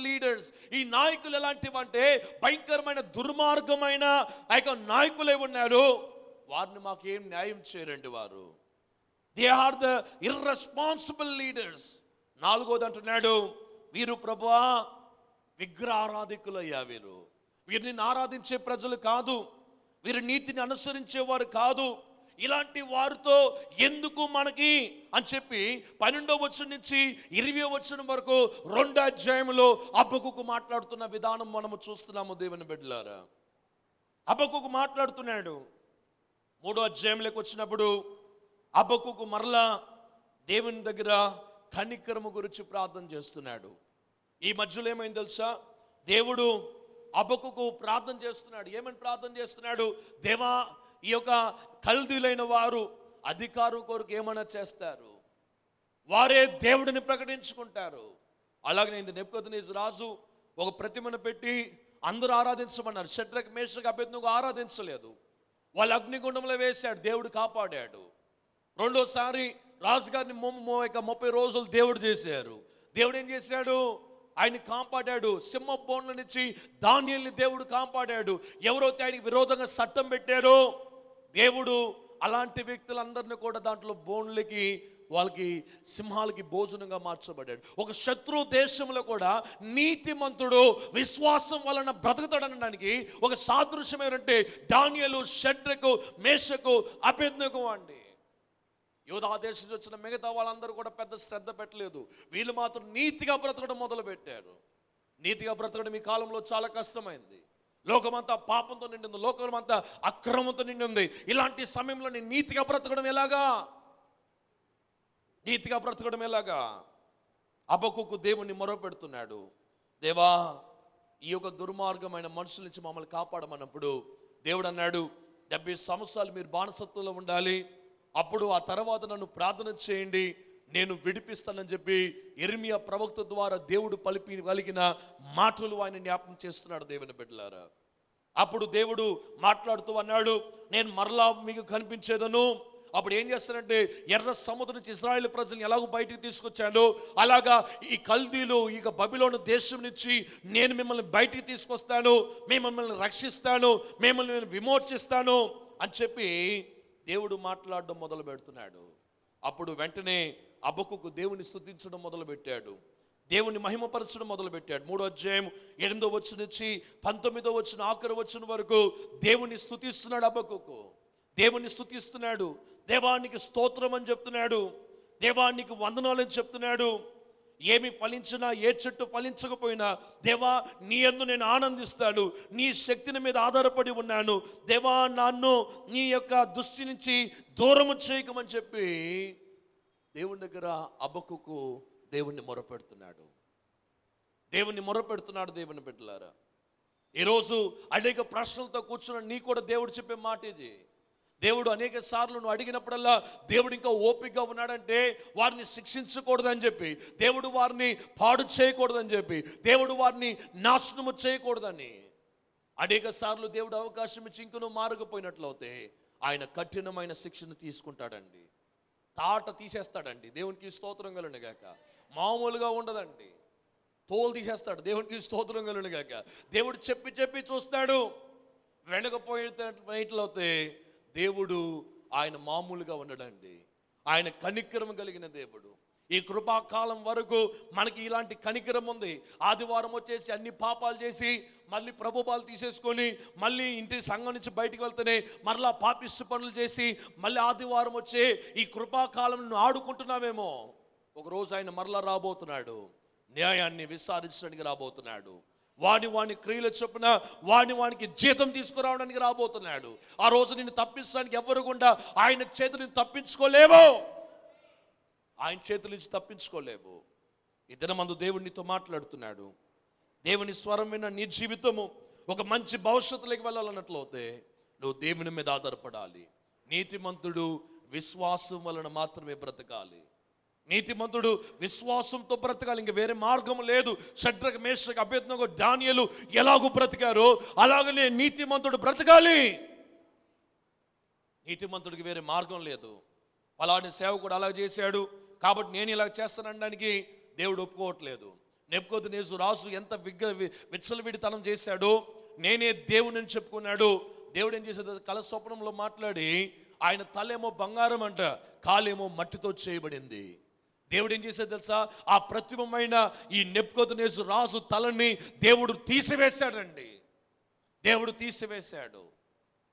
leaders. ఈ నాయకులు ఎలాంటివంటే భయంకరమైన దుర్మార్గమైన నాయకులే ఉన్నారు. వారిని మాకు ఏం న్యాయం చేయరండి వారు. They are the irresponsible leaders. 4వది అంటున్నాడు, వీరు ప్రభువా విగ్రహారాధికులయ్యా. వీరు నిన్ను ఆరాధించే ప్రజలు కాదు, వీరు నీతిని అనుసరించేవారు కాదు. ఇలాంటి వారితో ఎందుకు మనకి అని చెప్పి 12వ వచనం నుంచి 20వ వచనం వరకు 2 అధ్యాయంలో హబక్కూకు మాట్లాడుతున్న విధానం మనము చూస్తున్నాము దేవుని బిడ్డలారా. హబక్కూకు మాట్లాడుతున్నాడు. 3వ అధ్యాయంలోకి వచ్చినప్పుడు హబక్కూకు మరలా దేవుని దగ్గర కనికరము గురించి ప్రార్థన చేస్తున్నాడు. ఈ మధ్యలో ఏమైంది తెలుసా? దేవుడు హబక్కూకు ప్రార్థన చేస్తున్నాడు. ఏమని ప్రార్థన చేస్తున్నాడు? దేవా, ఈ యొక్క కల్దీలైన వారు అధికారం కొరకు ఏమైనా చేస్తారు, వారే దేవుడిని ప్రకటించుకుంటారు. అలాగే నెబుకద్నెజరు రాజు ఒక ప్రతిమను పెట్టి అందరూ ఆరాధించమన్నారు. షడ్రక్, మేషక్, అబేద్నెగో ఆరాధించలేదు. వాళ్ళు అగ్నిగుండంలో వేశాడు, దేవుడు కాపాడాడు. రెండోసారి రాజుగారిని 30 రోజులు దేవుడు చేశారు. దేవుడు ఏం చేశాడు? ఆయన కాపాడాడు. సింహ బోన్ల నుంచి దానియేలుని దేవుడు కాపాడాడు. ఎవరైతే ఆయనకి విరోధంగా చట్టం పెట్టారో దేవుడు అలాంటి వ్యక్తులందరినీ కూడా దాంట్లో బోన్లకి, వాళ్ళకి సింహాలకి భోజనంగా మార్చబడ్డాడు. ఒక శత్రు దేశంలో కూడా నీతిమంతుడు విశ్వాసం వలన బ్రతకతాడనడానికి ఒక సాదృశ్యం ఏంటంటే దానియేలు, షడ్రకు, మేషకు, అబేద్నెగో అండి. యూదా దేశం నుంచి వచ్చిన మిగతా వాళ్ళందరూ కూడా పెద్ద శ్రద్ధ పెట్టలేదు. వీళ్ళు మాత్రం నీతిగా బ్రతకడం మొదలు పెట్టారు. నీతిగా బ్రతకడం ఈ కాలంలో చాలా కష్టమైంది. లోకమంతా పాపంతో నిండింది, లోకమంతా అక్రమంతో నిండింది. ఇలాంటి సమయంలో నేను నీతిగా బ్రతకడం ఎలాగా? హబక్కూకు దేవుణ్ణి మొరపెడుతున్నాడు. దేవా, ఈ యొక్క దుర్మార్గమైన మనుషుల నుంచి మమ్మల్ని కాపాడమన్నప్పుడు దేవుడు అన్నాడు, 70 సంవత్సరాలు మీరు బానిసత్వంలో ఉండాలి, అప్పుడు ఆ తర్వాత నన్ను ప్రార్థన చేయండి, నేను విడిపిస్తానని చెప్పి యిర్మీయా ప్రవక్త ద్వారా దేవుడు పలికిన మాటలు ఆయన జ్ఞాపకం చేస్తున్నాడు దేవుని బిడ్డలారా. అప్పుడు దేవుడు మాట్లాడుతూ అన్నాడు, నేను మరలా మీకు కనిపించేదను, అప్పుడు ఏం చేస్తారంటే ఎర్ర సముద్రం నుంచి ఇశ్రాయేలు ప్రజల్ని ఎలాగో బయటికి తీసుకొచ్చాడో అలాగా ఈ కల్దీలు ఇక బబిలోను దేశం నుంచి నేను మిమ్మల్ని బయటికి తీసుకొస్తాను, మిమ్మల్ని రక్షిస్తాను, మిమ్మల్ని నేను విమోచిస్తాను అని చెప్పి దేవుడు మాట్లాడడం మొదలు పెడుతున్నాడు. అప్పుడు వెంటనే హబక్కూకు దేవుని స్తుతించడం మొదలు పెట్టాడు, దేవుని మహిమపరచడం మొదలు పెట్టాడు. 3వ అధ్యాయం 8వ వచనం నుంచి 19వ వచనం ఆఖరి వచనం వరకు దేవుని స్తుతిస్తున్నాడు. హబక్కూకు దేవుని స్తుతిస్తున్నాడు, దేవానికి స్తోత్రం అని చెప్తున్నాడు, దేవానికి వందనాలని చెప్తున్నాడు. ఏమి ఫలించినా, ఏ చెట్టు ఫలించకపోయినా దేవా నీ యందు నేను ఆనందిస్తాను, నీ శక్తిని మీద ఆధారపడి ఉన్నాను, దేవా నన్ను నీ యొక్క దృష్టి నుంచి దూరము చేయకమని చెప్పి దేవుని దగ్గర హబక్కూకు దేవుణ్ణి మొరపెడుతున్నాడు. దేవుని బిడ్డలారా, ఈరోజు అనేక ప్రశ్నలతో కూర్చున్న నీ కూడా దేవుడు చెప్పే మాట ఇది. దేవుడు అనేక సార్లు నువ్వు అడిగినప్పుడల్లా దేవుడు ఇంకా ఓపికగా ఉన్నాడంటే వారిని శిక్షించకూడదని చెప్పి, దేవుడు వారిని పాడు చేయకూడదని చెప్పి, దేవుడు వారిని నాశనము చేయకూడదని అనేక సార్లు దేవుడు అవకాశం ఇచ్చి ఇంక నువ్వు మారకపోయినట్లయితే ఆయన కఠినమైన శిక్షను తీసుకుంటాడండి, తాట తీసేస్తాడండి. దేవునికి స్తోత్రం కలుగును గాక. మామూలుగా ఉండదండి, తోలు తీసేస్తాడు. దేవునికి స్తోత్రం కలుగును గాక. దేవుడు చెప్పి చెప్పి చూస్తాడు, వెనకపోయినట్లయితే దేవుడు ఆయన మామూలుగా ఉండడండి. ఆయన కనికరం కలిగిన దేవుడు. ఈ కృపాకాలం వరకు మనకి ఇలాంటి కనికరం ఉంది. ఆదివారం వచ్చేసి అన్ని పాపాలు చేసి మళ్ళీ ప్రభుపాలు తీసేసుకొని మళ్ళీ ఇంటి సంఘం నుంచి బయటికి వెళ్తేనే మరలా పాపిష్టి పనులు చేసి మళ్ళీ ఆదివారం వచ్చే ఈ కృపాకాలం ఆడుకుంటున్నామేమో. ఒకరోజు ఆయన మరలా రాబోతున్నాడు, న్యాయాన్ని విచారించడానికి రాబోతున్నాడు, వాని క్రియలు చొప్పున వానికి జీతం తీసుకురావడానికి రాబోతున్నాడు. ఆ రోజు నిన్ను తప్పించడానికి ఎవరు గుండా ఆయన చేతులు తప్పించుకోలేవు, ఆయన చేతుల నుంచి తప్పించుకోలేవు. ఈ దినమందు దేవుడు నీతో మాట్లాడుతున్నాడు. దేవుని స్వరం విన్న నీ జీవితము ఒక మంచి భవిష్యత్తులోకి వెళ్ళాలన్నట్లయితే నువ్వు దేవుని మీద ఆధారపడాలి. నీతిమంతుడు విశ్వాసం వలన మాత్రమే బ్రతకాలి. నీతిమంతుడు విశ్వాసంతో బ్రతకాలి, ఇంక వేరే మార్గం లేదు. షడ్రక్ మేషక్ అబేద్నెగో దానియేలు ఎలాగూ బ్రతికారో అలాగనే నీతిమంతుడు బ్రతకాలి. నీతిమంతుడికి వేరే మార్గం లేదు. అలాంటి సేవకుడు అలా చేశాడు కాబట్టి నేను ఇలా చేస్తానడానికి దేవుడు ఒప్పుకోవట్లేదు. నెబుకద్నెజరు రాజు ఎంత విచ్చలవిడితనం చేశాడో, నేనే దేవుని చెప్పుకున్నాడు. దేవుడు ఏం చేశాడు, కల స్వప్నంలో మాట్లాడి ఆయన తలేమో బంగారం అంట, కాలేమో మట్టితో చేయబడింది. దేవుడు ఏం చేశాడు తెలుసా, ఆ ప్రతిమమైన ఈ నెబుకద్నెజరు రాజు తలని దేవుడు తీసివేశాడండి. దేవుడు తీసివేశాడు.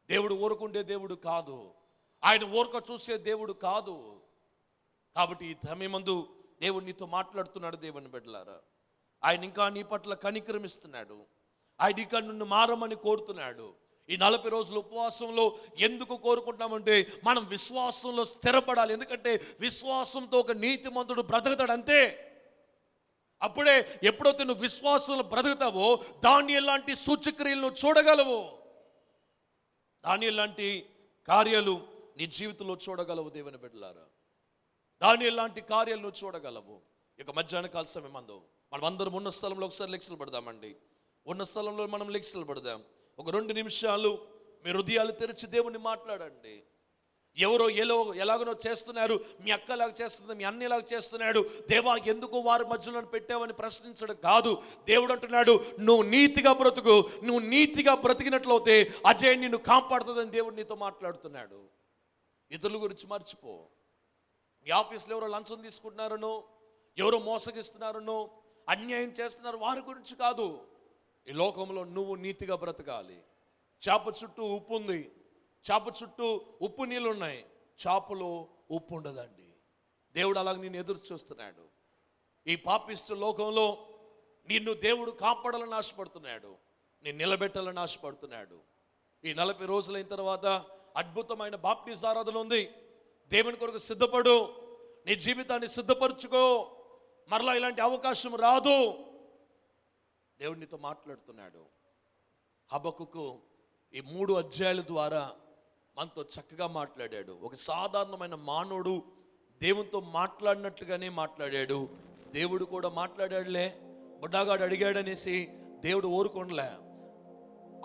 దేవుడు ఊరుకుండే దేవుడు కాదు, ఆయన ఊరక చూసే దేవుడు కాదు. కాబట్టి ఈ సమయమందు దేవుడు నీతో మాట్లాడుతున్నాడు. దేవుని బిడ్డలారా, ఆయన ఇంకా నీ పట్ల కనికరమిస్తున్నాడు. ఆయన ఇంకా నిన్ను మారమని కోరుతున్నాడు. ఈ 40 రోజుల ఉపవాసంలో ఎందుకు కోరుకుంటున్నామంటే మనం విశ్వాసంలో స్థిరపడాలి. ఎందుకంటే విశ్వాసంతో ఒక నీతిమంతుడు బ్రతుకుతాడు అంతే. అప్పుడే ఎప్పుడైతే నువ్వు విశ్వాసంలో బ్రతుకుతావో దానియేలు లాంటి సూచక్రియలను చూడగలవు, దానియేలు లాంటి కార్యాలు నీ జీవితంలో చూడగలవు. దేవుని బిడ్డలారా, దానియేలు లాంటి కార్యాలు నువ్వు చూడగలవు. ఇక మధ్యాహ్న కాల సమయం మనం అందరం ఉన్న స్థలంలో ఒకసారి లెక్సలు పడదామండి. ఉన్న స్థలంలో మనం లెక్సలు పడదాం. ఒక 2 నిమిషాలు మీ హృదయాలు తెరిచి దేవుని మాట్లాడండి. ఎవరో ఎలాగనో చేస్తున్నారు, మీ అక్క లాగా చేస్తుంది, మీ అన్న లాగా చేస్తున్నాడు, దేవా ఎందుకు వారి మధ్యలో పెట్టావని ప్రశ్నించడం కాదు. దేవుడు అంటున్నాడు, నువ్వు నీతిగా బ్రతుకు, నువ్వు నీతిగా బ్రతికినట్లయితే అజయ్ నిన్ను కాపాడుతుందని దేవుడు నీతో మాట్లాడుతున్నాడు. ఇతరుల గురించి మర్చిపో. మీ ఆఫీస్లో ఎవరో లంచం తీసుకుంటున్నారనో, ఎవరో మోసగిస్తున్నారనో, అన్యాయం చేస్తున్నారు, వారి గురించి కాదు. ఈ లోకంలో నువ్వు నీతిగా బ్రతకాలి. చేప చుట్టూ ఉప్పు ఉంది, చేప చుట్టూ ఉప్పు నీళ్ళు ఉన్నాయి, చేపలో ఉప్పు ఉండదండి. దేవుడు అలాగే నేను ఎదురు చూస్తున్నాడు. ఈ పాపిష్టి లోకంలో నిన్ను దేవుడు కాపాడాలని ఆశపడుతున్నాడు, నేను నిలబెట్టాలని ఆశపడుతున్నాడు. ఈ 40 రోజులైన తర్వాత అద్భుతమైన బాప్టిజం ఆరాధన ఉంది. దేవుని కొరకు సిద్ధపడు, నీ జీవితాన్ని సిద్ధపరచుకో. మరలా ఇలాంటి అవకాశం రాదు. దేవుడు నీతో మాట్లాడుతున్నాడు. హబక్కూకు ఈ 3 అధ్యాయాల ద్వారా మనతో చక్కగా మాట్లాడాడు. ఒక సాధారణమైన మానవుడు దేవునితో మాట్లాడినట్లుగానే మాట్లాడాడు. దేవుడు కూడా మాట్లాడాడులే, బుడ్డాగాడు అడిగాడనేసి దేవుడు ఊరుకోండిలే.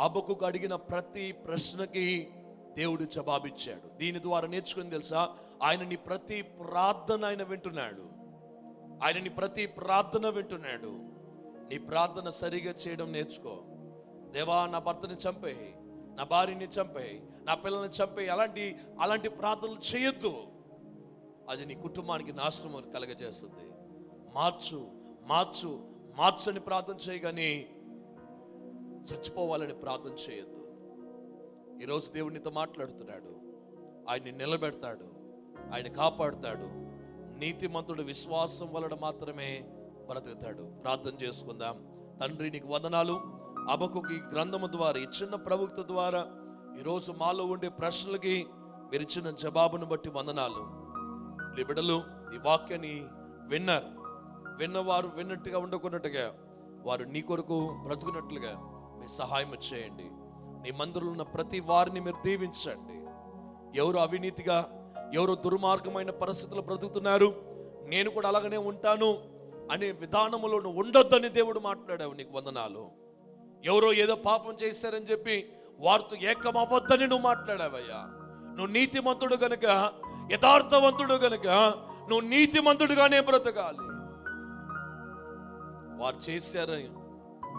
హబక్కూకు అడిగిన ప్రతి ప్రశ్నకి దేవుడు జవాబిచ్చాడు. దీని ద్వారా నేర్చుకుని తెలుసా, ఆయన నీ ప్రతి ప్రార్థన ఆయన వింటున్నాడు. ఆయన నీ ప్రతి ప్రార్థన వింటున్నాడు. నీ ప్రార్థన సరిగా చేయడం నేర్చుకో. దేవా, నా భర్తని చంపేయి, నా భార్యని చంపేయి, నా పిల్లల్ని చంపేయి, అలాంటి ప్రార్థనలు చేయొద్దు. అది నీ కుటుంబానికి నాశనం కలగజేస్తుంది. మార్చు మార్చు మార్చని ప్రార్థన చేయగాని చచ్చిపోవాలని ప్రార్థన చేయొద్దు. ఈరోజు దేవుడు నీతో మాట్లాడుతున్నాడు. ఆయన్ని నిలబెడతాడు, ఆయన కాపాడుతాడు. నీతిమంతుడు విశ్వాసం వలన మాత్రమే బ్రతుకుతాడు. ప్రార్థన చేసుకుందాం. తండ్రి, నీకు వందనాలు. హబక్కూకు ఈ గ్రంథము ద్వారా, ఈ చిన్న ప్రవక్త ద్వారా ఈరోజు మాలో ఉండే ప్రశ్నలకి మీరు ఇచ్చిన జవాబును బట్టి వందనాలు. ఈ బిడ్డలు ఈ వాక్యాన్ని విన్నవారు విన్నట్టుగా ఉండకున్నట్టుగా, వారు నీ కొరకు బ్రతుకున్నట్లుగా మీ సహాయం చేయండి. నీ మందిరంలో ఉన్న ప్రతి వారిని మీరు దీవించండి. ఎవరు అవినీతిగా, ఎవరు దుర్మార్గమైన పరిస్థితుల్లో బ్రతుకుతున్నారు, నేను కూడా అలాగనే ఉంటాను అనే విధానంలో నువ్వు ఉండొద్దని దేవుడు మాట్లాడావు. నీకు వందనాలు. ఎవరో ఏదో పాపం చేశారని చెప్పి వారితో ఏకం అవ్వద్దని నువ్వు మాట్లాడావయ్యా. నువ్వు నీతిమంతుడు గనుక, యథార్థవంతుడు గనుక నువ్వు నీతిమంతుడుగానే బ్రతకాలి. వారు చేశారని,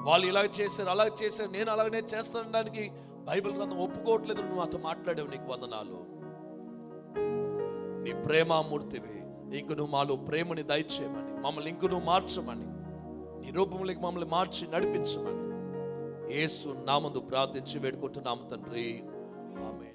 వాళ్ళు ఇలాగ చేశారు, అలాగ చేశారు, నేను అలాగనే చేస్తానడానికి బైబిల్ గ్రంథం ఒప్పుకోవట్లేదు. నువ్వు అతను మాట్లాడావు. నీకు వందనాలు. నీ ప్రేమామూర్తివి. ఇంక నువ్వు మాలో ప్రేమని దయచేయమని, మమ్మల్ని ఇంక నువ్వు మార్చమని, నీ రూపంలోకి మమ్మల్ని మార్చి నడిపించమని యేసు నామమున ప్రార్థించి వేడుకుంటున్నాము తండ్రి. ఆమేన్.